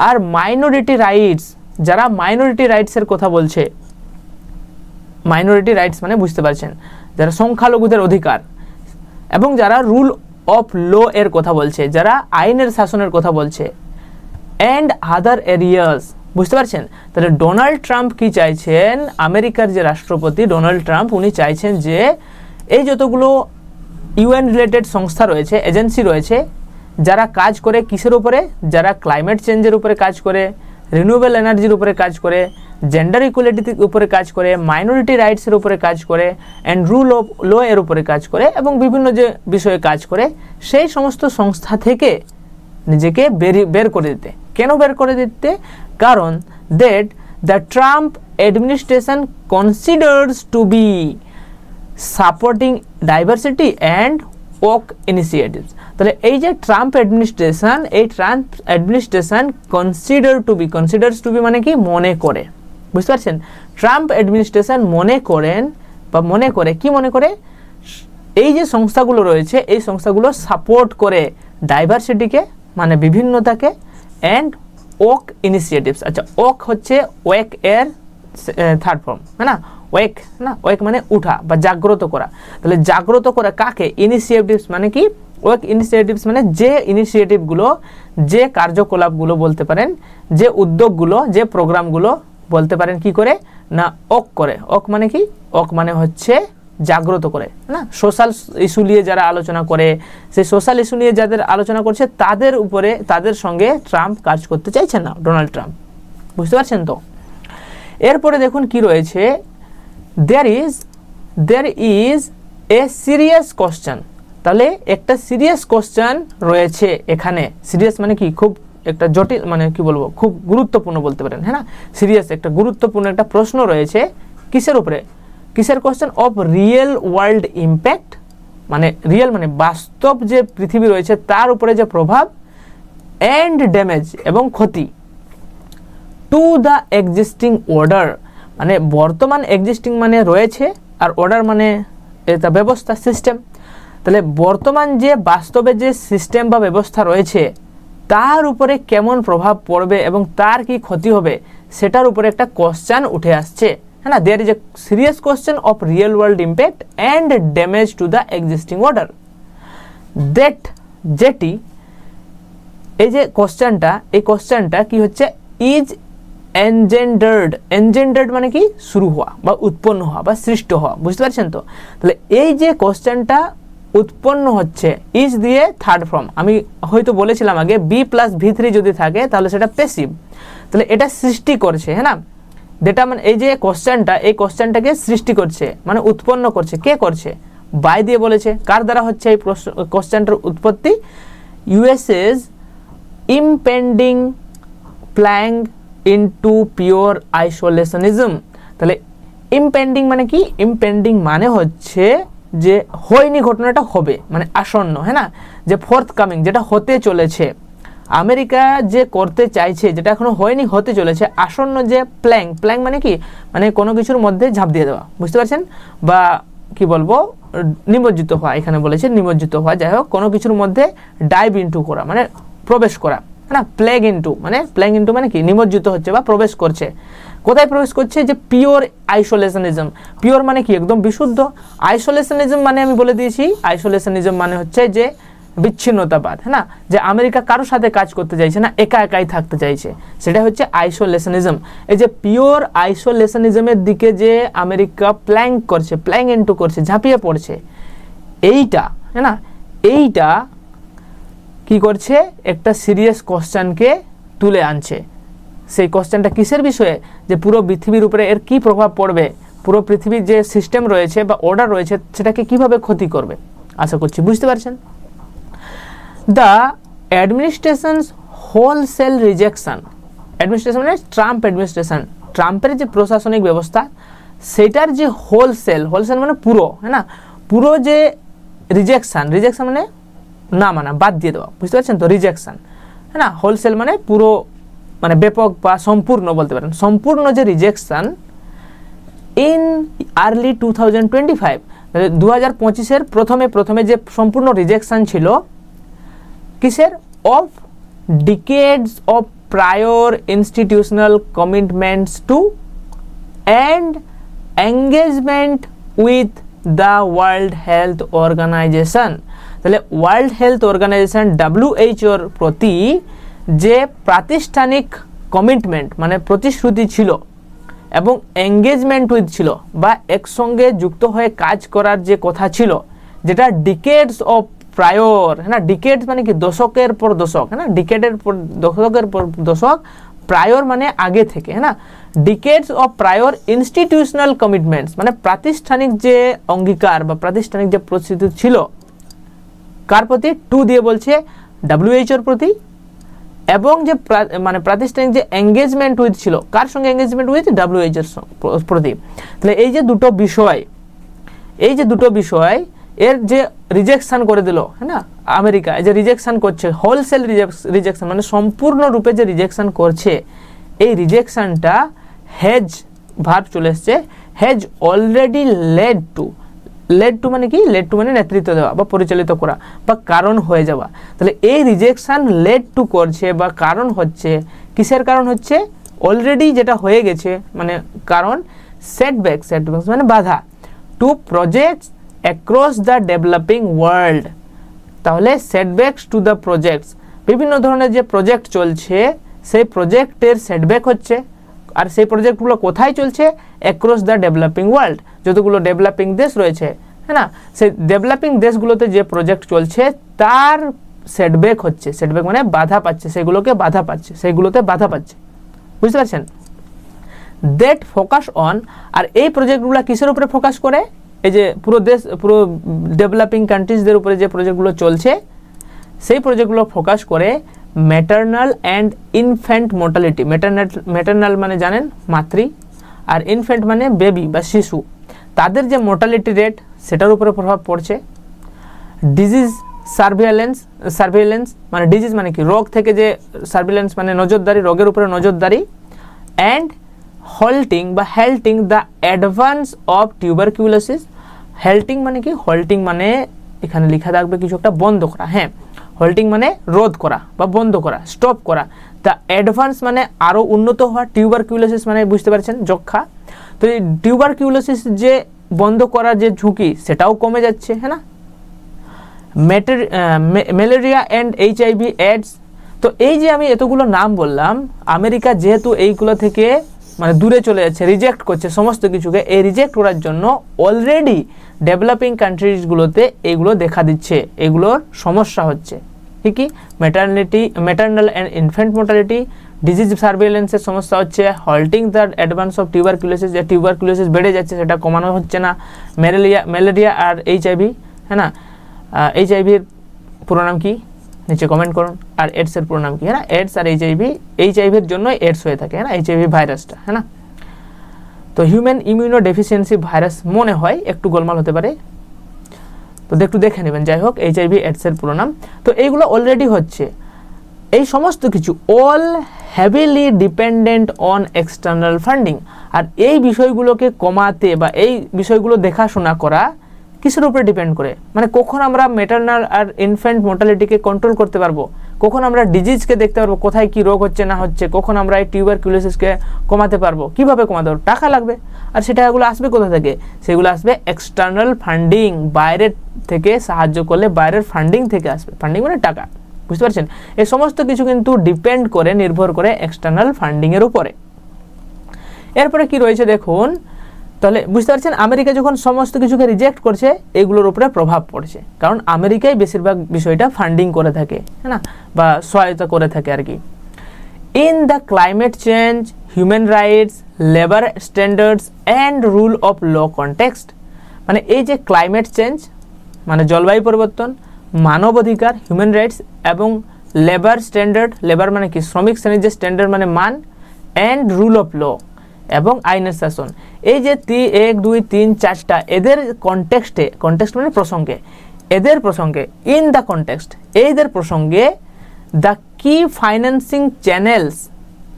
আর মাইনরিটি রাইটস, যারা মাইনরিটি রাইটসের কথা বলছে, মাইনরিটি রাইটস মানে বুঝতে পারছেন যারা সংখ্যালঘুদের অধিকার, এবং যারা রুল অফ ল এর কথা বলছে, যারা আইনের শাসনের কথা বলছে, অ্যান্ড আদার এরিয়াস, বুঝতে পারছেন? তাহলে ডোনাল্ড ট্রাম্প কি চাইছেন? আমেরিকার যে রাষ্ট্রপতি ডোনাল্ড ট্রাম্প, উনি চাইছেন যে এই যতগুলো ইউএন রিলেটেড সংস্থা রয়েছে, এজেন্সি রয়েছে, যারা কাজ করে কিসের উপরে? যারা ক্লাইমেট চেঞ্জের উপরে কাজ করে, রিনিউয়েবল এনার্জির উপরে কাজ করে, জেন্ডার ইকুয়ালিটির উপরে কাজ করে, মাইনরিটি রাইটসের উপরে কাজ করে, অ্যান্ড রুল অফ ল এর উপরে কাজ করে, এবং বিভিন্ন যে বিষয়ে কাজ করে, সেই সমস্ত সংস্থা থেকে নিজেকে বের করে দিতে। কেন বের করে দিতে? কারণ that the Trump administration considers to be supporting diversity and woke initiatives. তাহলে এই যে Trump administration considers to be মানে কি? মনে করে, বুঝতে পারছেন? ট্রাম্প অ্যাডমিনিস্ট্রেশন মনে করে কি মনে করে? এই যে সংস্থাগুলো রয়েছে, এই সংস্থাগুলো সাপোর্ট করে ডাইভার্সিটিকে মানে বিভিন্নতাকে, অ্যান্ড ওক ইনিশিয়েটিভস। আচ্ছা, ওক হচ্ছে ওয়েক এর থার্ড ফর্ম, হ্যাঁ না? ওয়েক মানে উঠা বা জাগ্রত করা। তাহলে জাগ্রত করা কাকে? ইনিশিয়েটিভস মানে কি? ওয়েক ইনিশিয়েটিভস মানে যে ইনিশিয়েটিভগুলো, যে কার্যকলাপগুলো বলতে পারেন, যে উদ্যোগগুলো, যে প্রোগ্রামগুলো বলতে পারেন কি করে? না ওক করে। ওক মানে কি? ওক মানে হচ্ছে জাগ্রত করে, না? সোশ্যাল ইস্যু নিয়ে যারা আলোচনা করে, সেই সোশ্যাল ইস্যু নিয়ে যাদের আলোচনা করছে তাদের সঙ্গে ট্রাম্প কাজ করতে চাইছেন না, ডোনাল্ড ট্রাম্প, বুঝতে পারছেন তো? এরপরে দেখুন কি রয়েছে, there is a serious question। তাহলে একটা সিরিয়াস কোশ্চেন রয়েছে এখানে। সিরিয়াস মানে কি? খুব একটা জটিল, মানে কি বলবো, খুব গুরুত্বপূর্ণ বলতে পারেন, হ্যাঁ না? সিরিয়াস একটা গুরুত্বপূর্ণ একটা প্রশ্ন রয়েছে। কিসের উপরে? কিসের question? Of real world impact, মানে রিয়েল মানে বাস্তব যে পৃথিবী রয়েছে তার উপরে যে প্রভাব, অ্যান্ড ড্যামেজ এবং ক্ষতি, টু দ্য এক্সিস্টিং অর্ডার, মানে বর্তমান এক্সিস্টিং মানে রয়েছে, আর অর্ডার মানে এটা ব্যবস্থা, সিস্টেম। তাহলে বর্তমান যে বাস্তবে যে সিস্টেম বা ব্যবস্থা রয়েছে তার উপরে কেমন প্রভাব পড়বে এবং তার কি ক্ষতি হবে সেটার উপরে একটা কোশ্চেন উঠে আসছে, হ্যাঁ না। There is a serious question of real world impact and damage to the existing order that, যেটি এই যে কোশ্চেনটা, এই কোশ্চেনটা কি হচ্ছে, ইজ এনজেন্ডার্ড মানে কি শুরু হওয়া বা উৎপন্ন হওয়া বা সৃষ্ট হওয়া, বুঝতে পারছেন তো। তাহলে এই যে কোশ্চেনটা উৎপন্ন হচ্ছে, ইজ দিয়ে থার্ড ফর্ম, আমি হয়তো বলেছিলাম আগে B+V3 যদি থাকে তাহলে সেটা প্যাসিভ, তাহলে এটা সৃষ্টি করছে, হ্যাঁ না। যেটা মানে এই যে কোশ্চেনটা, এই কোশ্চেনটাকে সৃষ্টি করছে মানে উৎপন্ন করছে, কে করছে, বাই দিয়ে বলেছে। কার দ্বারা হচ্ছে এই কোশ্চেনটার উৎপত্তি, ইউএসএস ইমপেন্ডিং প্ল্যাং ইনটু পিওর আইসোলেশনিজম। তাহলে ইমপেন্ডিং মানে কি, ইমপেন্ডিং মানে হচ্ছে যে হয়নি, ঘটনাটা হবে মানে আসন্ন, হ্যাঁ না, যে ফোর্থ কামিং, যেটা হতে চলেছে, আমেরিকা যে করতে চাইছে, যেটা এখনো হয়নি হতে চলেছে, আসন্ন যে প্ল্যাং মানে কি, মানে কোনো কিছুর মধ্যে ঝাঁপ দিয়ে দেওয়া, বুঝতে পারছেন, বা কি বলবো, নিমজ্জিত হওয়া, এখানে বলেছে নিমজ্জিত হওয়া, যাই হোক কোনো কিছুর মধ্যে ডাইভ ইনটু করা মানে প্রবেশ করা, হ্যাঁ না। প্লেগ ইনটু মানে কি, নিমজ্জিত হচ্ছে বা প্রবেশ করছে। কোথায় প্রবেশ করছে, যে পিওর আইসোলেশনিজম। পিওর মানে কি, একদম বিশুদ্ধ। আইসোলেশনিজম মানে আমি বলে দিয়েছি, আইসোলেশনিজম মানে হচ্ছে যে বিচ্ছিন্নতাবাদ, হ্যাঁ না, যে আমেরিকা কারোর সাথে কাজ করতে চাইছে না, একা একাই থাকতে চাইছে, সেটা হচ্ছে আইসোলেশনিজম। এই যে পিওর আইসোলেশনিজমের দিকে যে আমেরিকা প্ল্যাং ইনটু করছে, ঝাঁপিয়ে পড়ছে, এইটা, হ্যাঁ না, এইটা কি করছে, একটা সিরিয়াস কোশ্চেনকে তুলে আনছে। সেই কোশ্চেনটা কিসের বিষয়ে, যে পুরো পৃথিবীর উপরে এর কি প্রভাব পড়বে, পুরো পৃথিবীর যে সিস্টেম রয়েছে বা অর্ডার রয়েছে সেটাকে কিভাবে ক্ষতি করবে। আশা করছি বুঝতে পারছেন। The administrations wholesale rejection, administration মানে ট্রাম্প অ্যাডমিনিস্ট্রেশন, ট্রাম্পের যে প্রশাসনিক ব্যবস্থা সেটার যে হোলসেল মানে পুরো, হ্যাঁ না, পুরো যে রিজেকশন মানে না মানা, বাদ দিয়ে দেওয়া, বুঝতে পারছেন তো, রিজেকশন, হ্যাঁ না। হোলসেল মানে পুরো, মানে ব্যাপক বা সম্পূর্ণ বলতে পারেন, সম্পূর্ণ যে রিজেকশন ইন আর্লি 2025, 2025-এর প্রথমে যে সম্পূর্ণ রিজেকশন ছিল কিসের, of decades of prior institutional commitments to and engagement with the World Health Organization. তাহলে ওয়ার্ল্ড হেলথ অর্গানাইজেশন WHO এর প্রতি যে প্রাতিষ্ঠানিক কমিটমেন্ট মানে প্রতিশ্রুতি ছিল এবং এঙ্গেজমেন্ট উইথ ছিল বা একসঙ্গে যুক্ত হয়ে কাজ করার যে কথা ছিল, যেটা ডিকেডস অফ প্রায়র, হ্যাঁ না, ডিকেডস মানে কি দশকের পর দশক, হ্যাঁ না, ডিকেডের পর দশকের পর দশক, প্রায়র মানে আগে থেকে, হ্যাঁ না, ডিকেডস অফ প্রায়র ইনস্টিটিউশনাল কমিটমেন্টস মানে প্রাতিষ্ঠানিক যে অঙ্গীকার বা প্রাতিষ্ঠানিক যে প্রতিশ্রুতি ছিল, কার প্রতি, টু দিয়ে বলছে WHO এর প্রতি, এবং যে মানে প্রাতিষ্ঠানিক যে এঙ্গেজমেন্ট উইথ ছিল, কার সঙ্গে এঙ্গেজমেন্ট উইথ, WHO এর প্রতি। তাহলে এই যে দুটো বিষয় এর যে রিজেকশন করে দিল, হ্যাঁ না, আমেরিকা এই যে রিজেকশন করছে, হোলসেল রিজেকশন মানে সম্পূর্ণরূপে যে রিজেকশন করছে, এই রিজেকশনটা হ্যাজ ভার্ব চলে এসছে, হ্যাজ অলরেডি লেড টু মানে কি, লেড টু মানে নেতৃত্ব দেওয়া বা পরিচালিত করা বা কারণ হয়ে যাওয়া। তাহলে এই রিজেকশন লেড টু করছে বা কারণ হচ্ছে, কিসের কারণ হচ্ছে, অলরেডি যেটা হয়ে গেছে মানে কারণ, সেটব্যাকস মানে বাধা, to projects across the developing world. তাহলে সেটব্যাকস টু দ্য প্রজেক্টস, বিভিন্ন ধরনের যে প্রজেক্ট চলছে সেই প্রজেক্টের সেটব্যাক হচ্ছে, আর সেই প্রজেক্টগুলো কোথায় চলছে, অ্যাক্রস দ্য ডেভেলপিং ওয়ার্ল্ড, যতগুলো ডেভেলপিং দেশ রয়েছে, হ্যাঁ না, সেই ডেভেলপিং দেশগুলোতে যে প্রজেক্ট চলছে তার সেটব্যাক হচ্ছে, সেটব্যাক মানে বাধা পাচ্ছে, সেগুলোতে বাধা পাচ্ছে, বুঝতে পারছেন। দ্যাট ফোকাস অন, আর এই প্রজেক্টগুলো কিসের উপরে ফোকাস করে, এই যে পুরো ডেভেলপিং কান্ট্রিজদের উপরে যে প্রজেক্টগুলো চলছে সেই প্রজেক্টগুলো ফোকাস করে maternal and infant mortality, maternal মানে জানেন মাতৃ, আর ইনফ্যান্ট মানে বেবি বা শিশু, তাদের যে মোর্টালিটি রেট সেটার উপরে প্রভাব পড়ছে। ডিজিজ সার্ভেলেন্স মানে ডিজিজ মানে কি, রোগ থেকে যে সার্ভেলেন্স মানে নজরদারি, রোগের উপরে নজরদারি, and halting the advance of tuberculosis. Halting মানে কি, হল্টিং মানে এখানে লেখা থাকবে কিছু একটা বন্ধ করা, হ্যাঁ, হল্টিং মানে রোধ করা বা বন্ধ করা, স্টপ করা। দ্য অ্যাডভান্স মানে আরও উন্নত হওয়া, টিউবারকিউলোসিস মানে বুঝতে পারছেন যক্ষা। তো এই টিউবারকিউলোসিস যে বন্ধ করার যে ঝুঁকি সেটাও কমে যাচ্ছে, হ্যাঁ না। Malaria and HIV AIDS. তো এই যে আমি এতগুলো নাম বললাম, আমেরিকা যেহেতু এইগুলো থেকে মানে দূরে চলে যাচ্ছে, রিজেক্ট করছে সমস্ত কিছুকে, এই রিজেক্ট করার জন্য অলরেডি ডেভেলপিং কান্ট্রিজগুলোতে এইগুলো দেখা দিচ্ছে, এগুলোর সমস্যা হচ্ছে। কি maternal and infant mortality, disease সার্ভেলেন্সের সমস্যা হচ্ছে, halting the advance of tuberculosis, যে টিউবারকিউলোসিস বেড়ে যাচ্ছে সেটা কমানো হচ্ছে না। ম্যালেরিয়া আর HIV, হ্যাঁ না। HIV-র পুরো নাম কি নিচে কমেন্ট করুন। আর এডসের পুরো নাম কি, হ্যাঁ না। এডস আর HIV-র জন্য এডস হয়ে থাকে, হ্যাঁ না, HIV ভাইরাসটা, হ্যাঁ না। তো হিউম্যান ইমিউনো ডেফিসিয়েন্সি ভাইরাস মনে হয় একটু গোলমাল হতে পারে, তো একটু দেখে নেবেন। যাই হোক, HIV এডসের পুরো নাম। তো এইগুলো অলরেডি হচ্ছে। এই সমস্ত কিছু all heavily dependent on external funding. আর এই বিষয়গুলোকে কমাতে বা এই বিষয়গুলো দেখাশোনা করা কিসের উপরে ডিপেন্ড করে, মানে কখন আমরা ম্যাটারনাল আর ইনফ্যান্ট মোর্টালিটিকে কন্ট্রোল করতে পারবো, কখন আমরা ডিজিজকে দেখতে পারবো কোথায় কি রোগ হচ্ছে না হচ্ছে, কখন আমরা এই টিউবারকিউলোসিসকে কমাতে পারবো, কিভাবে কমাতে পারবো, টাকা লাগবে। আর সেটা এগুলো আসবে কোথা থেকে, সেগুলো আসবে এক্সটার্নাল ফান্ডিং, বাইরের থেকে সাহায্য করলে বাইরের ফান্ডিং থেকে আসবে। ফান্ডিং মানে টাকা, বুঝতে পারছেন। এই সমস্ত কিছু কিন্তু ডিপেন্ড করে, নির্ভর করে এক্সটার্নাল ফান্ডিংয়ের উপরে। এরপরে কি রয়েছে দেখুন, তাহলে বুঝতে পারছেন আমেরিকা যখন সমস্ত কিছুকে রিজেক্ট করছে, এগুলোর উপরে প্রভাব পড়ছে, কারণ আমেরিকাই বেশিরভাগ বিষয়টা ফান্ডিং করে থাকে, হ্যাঁ না, বা সহায়তা করে থাকে আর কি। In the climate change, human rights, labour standards and rule of law context, মানে এই যে ক্লাইমেট চেঞ্জ মানে জলবায়ু পরিবর্তন, মানবাধিকার হিউম্যান রাইটস এবং লেবার স্ট্যান্ডার্ড, লেবার মানে কি শ্রমিক শ্রেণীর যে স্ট্যান্ডার্ড মানে মান, অ্যান্ড রুল অফ ল এবং আইনের শাসন, এই যে 1 2 3 4টা এদের কনটেক্সটে, কনটেক্সট মানে প্রসঙ্গে, এদের প্রসঙ্গে, ইন দ্য কনটেক্সট এইদের প্রসঙ্গে, দ্য কি ফাইন্যান্সিং চ্যানেলস,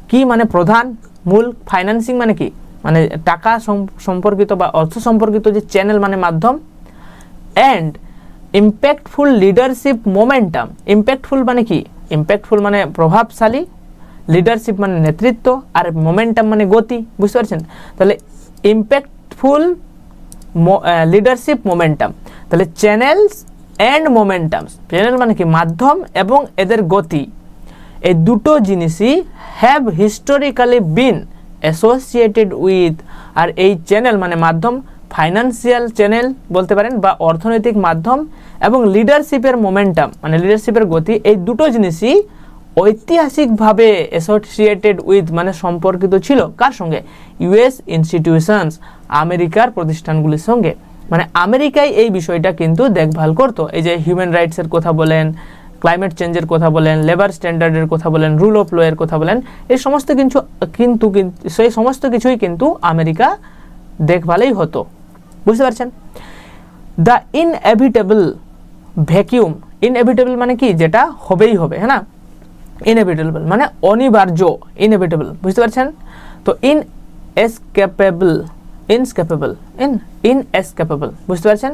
কি মানে প্রধান মূল, ফাইন্যান্সিং মানে কি মানে টাকা সম্পর্কিত বা অর্থ সম্পর্কিত যে চ্যানেল মানে মাধ্যম, and impactful leadership momentum, impactful মানে কি, ইম্প্যাক্টফুল মানে প্রভাবশালী, লিডারশিপ মানে নেতৃত্ব, আর মোমেন্টাম মানে গতি, বুঝতে পারছেন। তাহলে ইম্প্যাক্টফুল লিডারশিপ মোমেন্টাম, তাহলে চ্যানেলস অ্যান্ড মোমেন্টামস, চ্যানেল মানে কি মাধ্যম এবং এদের গতি, এই দুটো জিনিসই have historically been associated with, আর এই চ্যানেল মানে মাধ্যম, ফাইন্যান্সিয়াল চ্যানেল বলতে পারেন বা অর্থনৈতিক মাধ্যম, এবং লিডারশিপের মোমেন্টাম মানে লিডারশিপের গতি, এই দুটো জিনিসই ঐতিহাসিকভাবে অ্যাসোসিয়েটেড উইথ মানে সম্পর্কিত ছিল কার সঙ্গে, US ইনস্টিটিউশনস, আমেরিকার প্রতিষ্ঠানগুলির সঙ্গে। মানে আমেরিকায় এই বিষয়টা কিন্তু দেখভাল করতো, এই যে হিউম্যান রাইটসের কথা বলেন, ক্লাইমেট চেঞ্জের কথা বলেন, লেবার স্ট্যান্ডার্ডের কথা বলেন, রুল অফ ল এর কথা বলেন, এই সমস্ত কিন্তু সেই সমস্ত কিছুই কিন্তু আমেরিকা দেখভালেই হতো, বুঝতে পারছেন। দ্য ইনএভিটেবল ভ্যাকিউম, ইনএভিটেবল মানে কি যেটা হবেই হবে, হ্যাঁ না, ইনএভিটেবল মানে অনিবার্য, ইনএভিটেবল, বুঝতে পারছেন। তো ইনএসকেপেবল, ইনএসকেপেবল, বুঝতে পারছেন।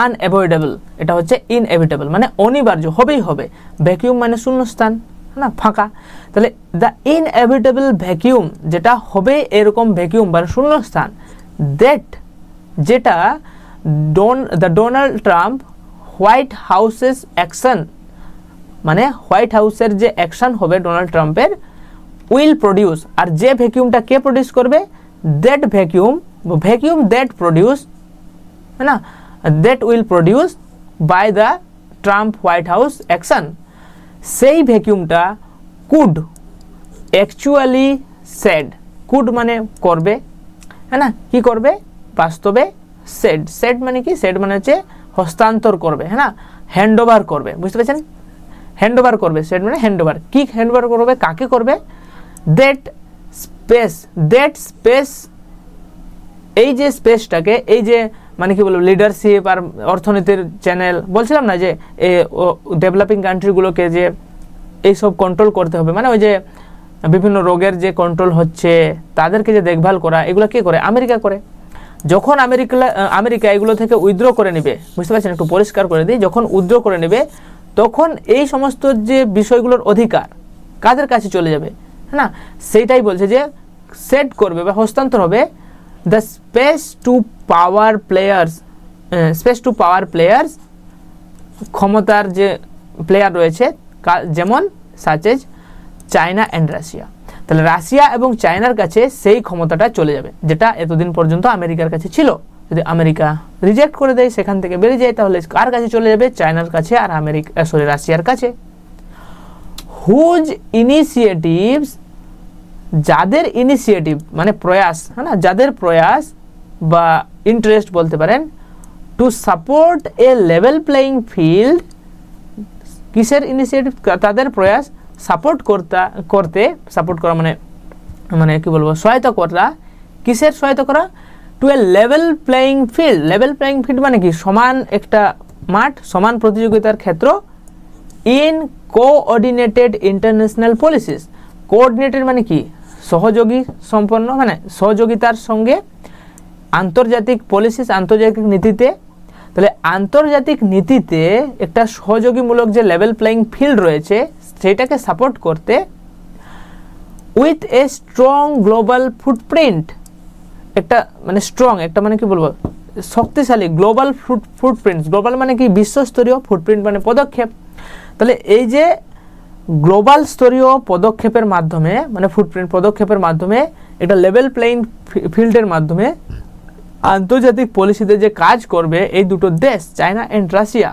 আনঅ্যাভয়েডেবল, এটা হচ্ছে ইনএভিটেবল মানে অনিবার্য, হবেই হবে। ভ্যাকিউম মানে শূন্যস্থান, না ফাঁকা। তাহলে দ্য ইনএভিটেবল ভ্যাকিউম, যেটা হবে এরকম ভ্যাকিউম মানে শূন্যস্থান, দ্যাট যেটা the Donald Trump white houses action, মানে হোয়াইট হাউসের যে অ্যাকশন হবে ডোনাল্ড ট্রাম্পের, উইল প্রডিউস, আর যে ভ্যাকিউমটা কে প্রডিউস করবে, দ্যাট ভ্যাকিউম দ্যাট প্রডিউস, হ্যাঁ না, that will produce by the Trump White House action, সেই ভ্যাকিউমটা কুড অ্যাকচুয়ালি সেড, কুড মানে করবে, হ্যাঁ না, কি করবে বাস্তবে, সেড মানে কি, সেড মানে হচ্ছে হস্তান্তর করবে, হ্যাঁ না, হ্যান্ড ওভার করবে, বুঝতে পারছেন, হ্যান্ড ওভার করবে, সেড মানে হ্যান্ড ওভার, কি হ্যান্ড ওভার করবে, কাকে করবে, দ্যাট স্পেস, এই যে স্পেসটাকে, এই যে মানে কি বলবো লিডারশিপ আর অর্থনীতির চ্যানেল, বলছিলাম না যে ডেভেলপিং কান্ট্রিগুলোকে যে এইসব কন্ট্রোল করতে হবে, মানে ওই যে বিভিন্ন রোগের যে কন্ট্রোল হচ্ছে তাদেরকে যে দেখভাল করা, এগুলো কে করে, আমেরিকা করে। যখন আমেরিকা এগুলো থেকে উইথড্র করে নেবে, বুঝতে পারছেন, একটু পরিষ্কার করে দিই, যখন উইথড্র করে নেবে তখন এই সমস্ত যে বিষয়গুলোর অধিকার কাদের কাছে চলে যাবে, হ্যাঁ না, সেইটাই বলছে যে সেট করবে বা হস্তান্তর হবে the space to power players, ক্ষমতার যে প্লেয়ার রয়েছে যেমন সাচেজ চায়না অ্যান্ড রাশিয়া। তাহলে রাশিয়া এবং চায়নার কাছে সেই ক্ষমতাটা চলে যাবে, যেটা এতদিন পর্যন্ত আমেরিকার কাছে ছিল। যদি আমেরিকা রিজেক্ট করে দেয়, সেখান থেকে বেরিয়ে যায়, তাহলে কার কাছে চলে যাবে? চায়নার কাছে আর রাশিয়ার কাছে। হুজ ইনিশিয়েটিভস, যাদের ইনিশিয়েটিভ মানে প্রয়াস, হ্যাঁ না, যাদের প্রয়াস বা ইন্টারেস্ট বলতে পারেন, to support A level playing field, কিসের ইনিশিয়েটিভ? তাদের প্রয়াস সাপোর্ট করা মানে কি বলবো, সহায়তা করা। কিসের সহায়তা করা? To a level playing field. Level playing field মানে কি? সমান একটা মাঠ, সমান প্রতিযোগিতার ক্ষেত্র। In coordinated international policies. Coordinated মানে কি? সহযোগী সম্পন্ন, মানে সহযোগিতার সঙ্গে আন্তর্জাতিক পলিসিস, আন্তর্জাতিক নীতিতে। তাহলে আন্তর্জাতিক নীতিতে একটা সহযোগীমূলক যে লেভেল প্লেইং ফিল্ড রয়েছে সেটাকে সাপোর্ট করতে, with a strong global footprint, একটা মানে স্ট্রং, একটা মানে কি বলবো, শক্তিশালী গ্লোবাল ফুটপ্রিন্ট। গ্লোবাল মানে কি? বিশ্বস্তরীয়, ফুটপ্রিন্ট মানে পদক্ষেপ। তাহলে এই যে গ্লোবাল স্তরীয় পদক্ষেপের মাধ্যমে, মানে ফুটপ্রিন্ট পদক্ষেপের মাধ্যমে, একটা লেভেল প্লেইং ফিল্ডের মাধ্যমে আন্তর্জাতিক পলিসিতে যে কাজ করবে এই দুটো দেশ, চায়না অ্যান্ড রাশিয়া,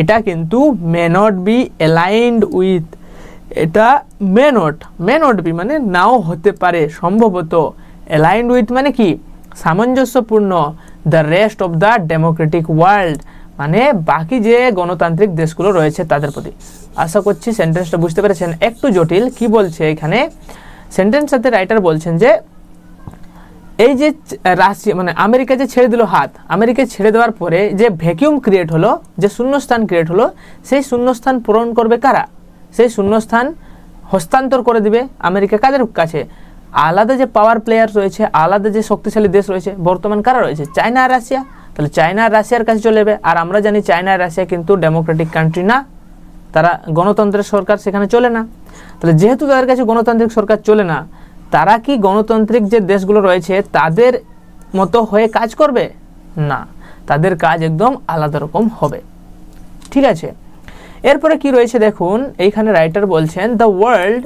এটা কিন্তু may not be aligned with, এটা মে নট বি মানে নাও হতে পারে, সম্ভবত। অ্যালাইন্ড উইথ মানে কি? সামঞ্জস্যপূর্ণ, the rest of the Democratic world, মানে বাকি যে গণতান্ত্রিক দেশগুলো রয়েছে তাদের প্রতি। আশা করছি সেন্টেন্সটা বুঝতে পেরেছেন। একটু জটিল, কি বলছে এখানে সেন্টেন্স সাথে রাইটার বলছেন যে এই যে রাশিয়া মানে আমেরিকা যে ছেড়ে দিল হাত, আমেরিকা ছেড়ে দেওয়ার পরে যে ভ্যাকিউম ক্রিয়েট হলো, যে শূন্যস্থান ক্রিয়েট হলো, সেই শূন্যস্থান পূরণ করবে কারা? সেই শূন্যস্থান হস্তান্তর করে দিবে আমেরিকা কাদের কাছে? আলাদা যে পাওয়ার প্লেয়ার রয়েছে, আলাদা যে শক্তিশালী দেশ রয়েছে, বর্তমান কারা রয়েছে? চায়না আর রাশিয়া। তাহলে চায়না আর রাশিয়ার কাছে চলে যাবে। আর আমরা জানি চায়না আর রাশিয়া কিন্তু ডেমোক্রেটিক কান্ট্রি না, তারা গণতন্ত্রের সরকার সেখানে চলে না। তাহলে যেহেতু তাদের কাছে গণতান্ত্রিক সরকার চলে না, তারা কি গণতান্ত্রিক যে দেশগুলো রয়েছে তাদের মতো হয়ে কাজ করবে? না, তাদের কাজ একদম আলাদা রকম হবে। ঠিক আছে, এরপরে কি রয়েছে দেখুন, এইখানে রাইটার বলছেন the world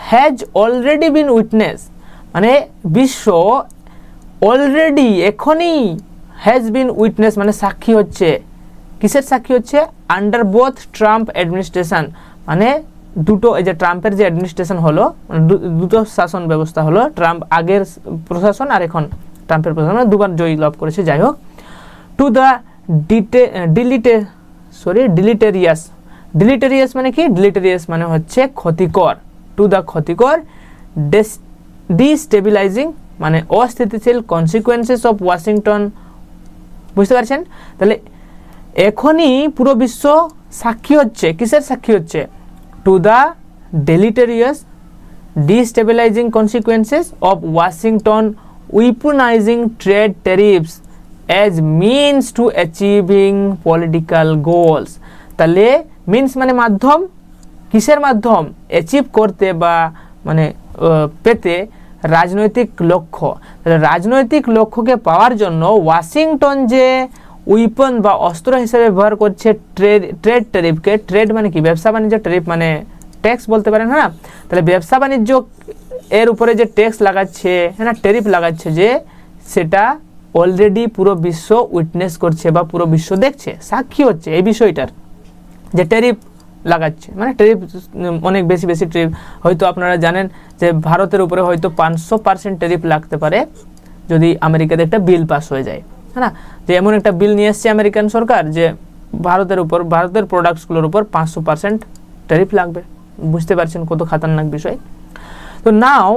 has already been witness, মানে বিশ্ব অলরেডি এখনই, হ্যাজ বিন উইটনেস মানে সাক্ষী হচ্ছে। কিসের সাক্ষী হচ্ছে? আন্ডার বোথ ট্রাম্প অ্যাডমিনিস্ট্রেশন, মানে দুটো, এই যে ট্রাম্পের যে অ্যাডমিনিস্ট্রেশন হলো, দুটো শাসন ব্যবস্থা হলো, ট্রাম্প আগের প্রশাসন আর এখন ট্রাম্পের প্রশাসন, মানে দুবার জয়ী লাভ করেছে। যাই হোক, টু দ্য ডিলিটেরিয়াস মানে কি? ডিলিটেরিয়াস মানে হচ্ছে ক্ষতিকর, টু দ্য ক্ষতিকর, ডিস্টেবিলাইজিং মানে অস্থিতিশীল, কনসিকুয়েন্সেস অফ ওয়াশিংটন। বুঝতে পারছেন? তাহলে এখনই পুরো বিশ্ব সাক্ষী হচ্ছে। কিসের সাক্ষী হচ্ছে? To the deleterious, destabilising consequences of Washington weaponizing trade tariffs as means to achieving political goals। তাহলে মিনস মানে মাধ্যম, কিসের মাধ্যম? অ্যাচিভ করতে বা মানে পেতে রাজনৈতিক লক্ষ্য। তাহলে রাজনৈতিক লক্ষ্যকে পাওয়ার জন্য ওয়াশিংটন যে উইপন বা অস্ত্র হিসেবে ব্যবহার করছে ট্রেড ট্যারিফকে। ট্রেড মানে কি? ব্যবসা বাণিজ্য, ট্যারিফ মানে ট্যাক্স বলতে পারেন, হ্যাঁ। তাহলে ব্যবসা বাণিজ্য এর উপরে যে ট্যাক্স লাগাচ্ছে, হ্যাঁ না, ট্যারিফ লাগাচ্ছে, যে সেটা অলরেডি পুরো বিশ্ব উইটনেস করছে বা পুরো বিশ্ব দেখছে, সাক্ষী হচ্ছে এই বিষয়টার, যে ট্যারিফ লাগাচ্ছে, মানে ট্যারিফ অনেক বেশি ট্যারিফ। হয়তো আপনারা জানেন যে ভারতের উপরে হয়তো 500% ট্যারিফ লাগতে পারে যদি আমেরিকাতে একটা বিল পাস হয়ে যায়, হ্যাঁ না। যে এমন একটা বিল নিয়ে এসছে আমেরিকান সরকার যে ভারতের উপর, ভারতের প্রোডাক্টসগুলোর উপর 500% ট্যারিফ লাগবে। বুঝতে পারছেন কত খাতারনাক বিষয়। তো now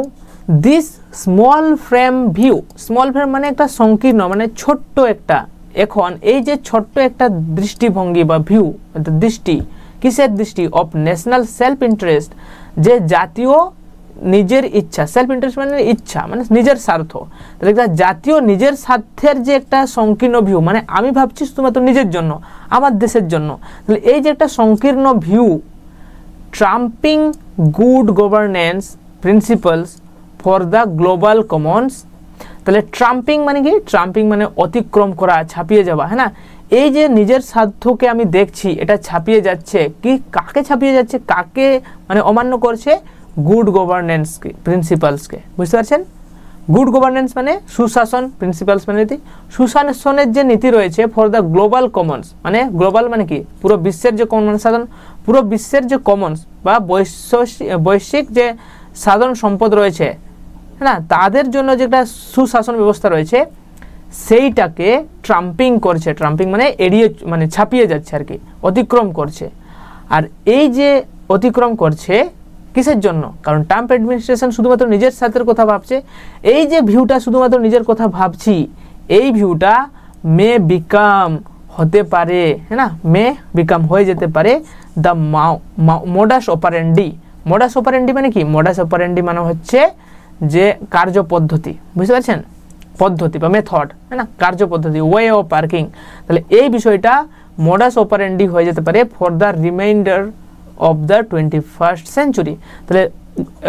this small frame view, small frame মানে একটা সংকীর্ণ, মানে ছোট্ট একটা, এখন এই যে ছোট্ট একটা দৃষ্টিভঙ্গি বা ভিউ, দৃষ্টি, কিসের দৃষ্টি? অফ ন্যাশনাল সেলফ ইন্টারেস্ট, যে জাতীয় নিজের ইচ্ছা, সেলফ ইন্টারেস্ট মানে ইচ্ছা, মানে নিজের স্বার্থ। তাহলে একটা জাতীয় নিজের স্বার্থের যে একটা সংকীর্ণ ভিউ, মানে আমি ভাবছি শুধুমাত্র নিজের জন্য, আমার দেশের জন্য, তাহলে এই যে একটা সংকীর্ণ view, trumping good governance principles for the global commons. তাহলে ট্রাম্পিং মানে কি? ট্রাম্পিং মানে অতিক্রম করা, ছাপিয়ে যাওয়া, হ্যাঁ না? এই যে নিজের স্বার্থকে আমি দেখছি এটা ছাপিয়ে যাচ্ছে, কি কাকে ছাপিয়ে যাচ্ছে, কাকে মানে অমান্য করছে? গুড গভর্নেন্স প্রিন্সিপালসকে, বুঝতে পারছেন? গুড গভর্নেন্স মানে সুশাসন, প্রিন্সিপালস মানে নীতি, সুশাসনের যে নীতি রয়েছে ফর দ্য গ্লোবাল কমন্স, মানে গ্লোবাল মানে কি? পুরো বিশ্বের যে কমন সাধন, পুরো বিশ্বের যে কমন্স বা বৈশ্বিক যে সাধারণ সম্পদ রয়েছে, হ্যাঁ না, তাদের জন্য যেটা সুশাসন ব্যবস্থা রয়েছে সেইটাকে ট্রাম্পিং করছে। ট্রাম্পিং মানে এড়িয়ে, মানে ছাপিয়ে যাচ্ছে আর কি, অতিক্রম করছে। আর এই যে অতিক্রম করছে কিসের জন্য? কারণ ট্রাম্প অ্যাডমিনিস্ট্রেশন শুধুমাত্র নিজের স্বার্থের কথা ভাবছে। এই যে ভিউটা শুধুমাত্র নিজের কথা ভাবছি, এই ভিউটা মে বিকাম হতে পারে, হ্যাঁ না, মে বিকাম হয়ে যেতে পারে the modus operandi. Modus operandi মানে কি? মোডাস অপারেন্ডি মানে হচ্ছে যে কার্যপদ্ধতি, বুঝতে পারছেন? পদ্ধতি বা মেথড, হ্যাঁ না, কার্যপদ্ধতি, ওয়ে অফ ওয়ার্কিং। তাহলে এই বিষয়টা মোডাস অপারেন্ডি হয়ে যেতে পারে for the reminder of the 21st century. তাহলে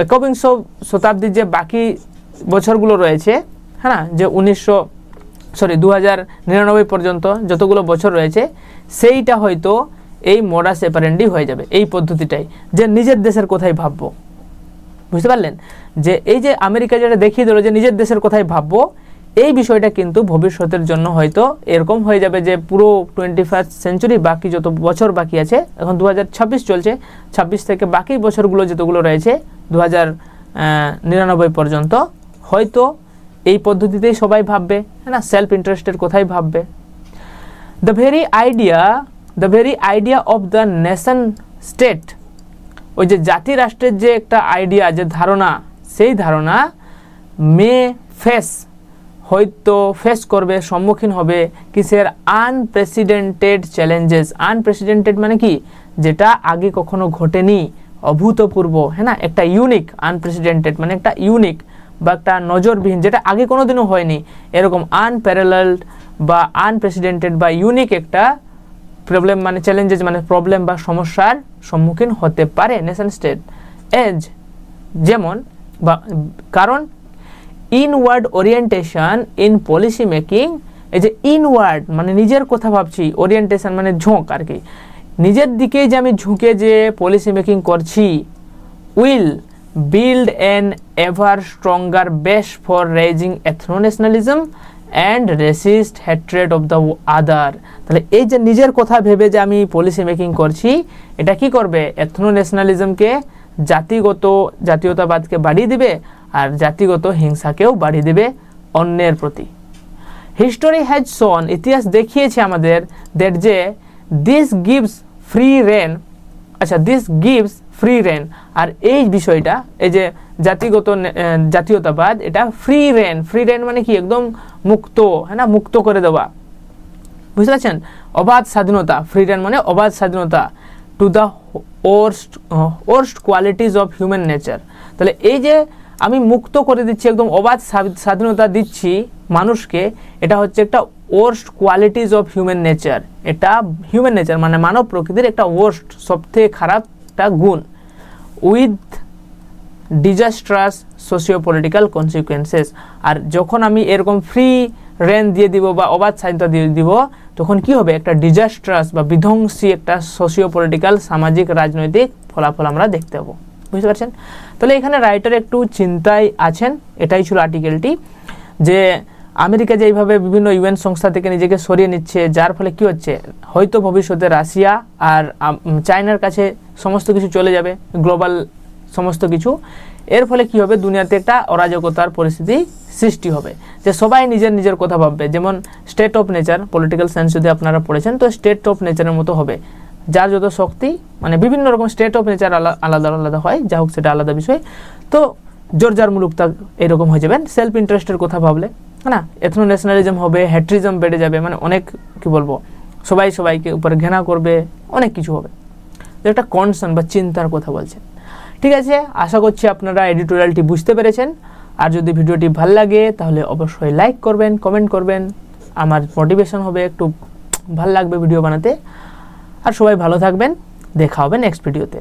একবিংশ শতাব্দীর যে বাকি বছরগুলো রয়েছে, হ্যাঁ না, যে 2099 পর্যন্ত যতগুলো বছর রয়েছে, সেইটা হয়তো এই মোডাস অপারেন্ডি হয়ে যাবে, এই পদ্ধতিটাই, যে নিজের দেশের কথাই ভাববো। বুঝতে পারলেন? যে এই যে আমেরিকা যেটা দেখিয়ে দিল যে নিজের দেশের কথাই ভাববো, এই বিষয়টা কিন্তু ভবিষ্যতের জন্য হয়তো এরকম হয়ে যাবে যে পুরো 21st সেঞ্চুরি বাকি যত বছর বাকি আছে, এখন 2026 চলছে, 26 থেকে বাকি বছরগুলো যতগুলো রয়েছে 2099 পর্যন্ত, হয়তো এই পদ্ধতিতেই সবাই ভাববে, হ্যাঁ না, সেলফ ইন্টারেস্টের কথাই ভাববে। The very idea of the nation state, ওই যে জাতি রাষ্ট্রের যে একটা আইডিয়া, যে ধারণা, সেই ধারণা মে হয়তো ফেস করবে, সম্মুখীন হবে কিসের? Unprecedented challenges. আনপ্রেসিডেন্টেড মানে কি? যেটা আগে কখনো ঘটেনি, অভূতপূর্ব, হ্যাঁ না, একটা ইউনিক। আনপ্রেসিডেন্টেড মানে একটা ইউনিক বা একটা নজরবিহীন, যেটা আগে কোনোদিনও হয়নি, এরকম আনপ্যারালালড বা আনপ্রেসিডেন্টেড বা ইউনিক একটা প্রবলেম, মানে চ্যালেঞ্জেস মানে প্রবলেম বা সমস্যার সম্মুখীন হতে পারে নেশন স্টেট। এজ যেমন, বা কারণ inward orientation in policy making, এই যে ইনওয়ার্ড মানে নিজের কথা ভাবছি, ওরিয়েন্টেশন মানে ঝোঁক আর কি, নিজের দিকেই যে আমি ঝুঁকে যে পলিসি মেকিং করছি, will build an ever stronger base for raging ethno-nationalism and racist hatred of the other. তাহলে এই যে নিজের কথা ভেবে যে আমি পলিসি মেকিং করছি, এটা কি করবে? এথনো-ন্যাশনালিজমকে, জাতীয়তাবাদকে বাড়িয়ে দিবে, আর জাতিগত হিংসাকেও বাড়িয়ে দেবে অন্যের প্রতি। হিস্টোরি হ্যাজ শোন, ইতিহাস দেখিয়েছে আমাদের, দ্যাট যে this gives free rein, this gives free rein, আর এই বিষয়টা, এই যে জাতীয়তাবাদ, এটা ফ্রি রেন মানে কি? একদম মুক্ত, হ্যাঁ না, মুক্ত করে দেওয়া, বুঝতে পারছেন? অবাধ স্বাধীনতা, ফ্রি রেন মানে অবাধ স্বাধীনতা, to the worst qualities of human nature. তাহলে এই যে আমি মুক্ত করে দিচ্ছি, একদম অবাধ স্বাধীনতা দিচ্ছি মানুষকে, এটা হচ্ছে একটা worst qualities of human nature. এটা হিউম্যান নেচার মানে মানব প্রকৃতির একটা ওর্স্ট, সবথেকে খারাপ একটা গুণ, with disastrous socio political consequences. আর যখন আমি এরকম ফ্রি রেন দিয়ে দিব বা অবাধ স্বাধীনতা দিয়ে দিব, তখন কি হবে? একটা ডিজাস্ট্রাস বা বিধ্বংসী একটা সোশিও পলিটিক্যাল, সামাজিক রাজনৈতিক ফলাফল আমরা দেখতে পাবো। বুঝতে পারছেন? তাহলে এখানে রাইটার একটু চিন্তায় আছেন। এটাই ছিল আর্টিকেলটি, যে আমেরিকা যে এইভাবে বিভিন্ন ইউএন সংস্থা থেকে নিজেকে সরিয়ে নিচ্ছে, যার ফলে কি হচ্ছে? হয়তো ভবিষ্যতে রাশিয়া আর চায়নার কাছে সমস্ত কিছু চলে যাবে, গ্লোবাল সমস্ত কিছু। এর ফলে কি হবে? দুনিয়াতে একটা অরাজকতার পরিস্থিতি সৃষ্টি হবে, যে সবাই নিজের কথা ভাববে। যেমন state of nature, political science যদি আপনারা পড়েছেন, তো স্টেট অফ নেচারের মতো হবে, যার যত শক্তি, মানে বিভিন্ন রকম স্টেট অফ নেচার আলাদা আলাদা হয়, যা হোক সেটা আলাদা বিষয়। তো জর্জার মুলুকটা এরকম হয়ে যাবেন সেলফ ইন্টারেস্টের কথা ভাবলে, হ্যাঁ না, এথনো ন্যাশনালিজম হবে, হ্যাট্রিজম বেড়ে যাবে, মানে অনেক কি বলবো, সবাইকে উপরে ঘৃণা করবে, অনেক কিছু হবে। একটা কনসার্ন বা চিন্তার কথা বলছেন। ঠিক আছে, আশা করছি আপনারা এডিটোরিয়ালটি বুঝতে পেরেছেন। আর যদি ভিডিওটি ভালো লাগে তাহলে অবশ্যই লাইক করবেন, কমেন্ট করবেন, আমার মোটিভেশন হবে, একটু ভালো লাগবে ভিডিও বানাতে। আর সবাই ভালো থাকবেন, দেখা হবে নেক্সট ভিডিওতে।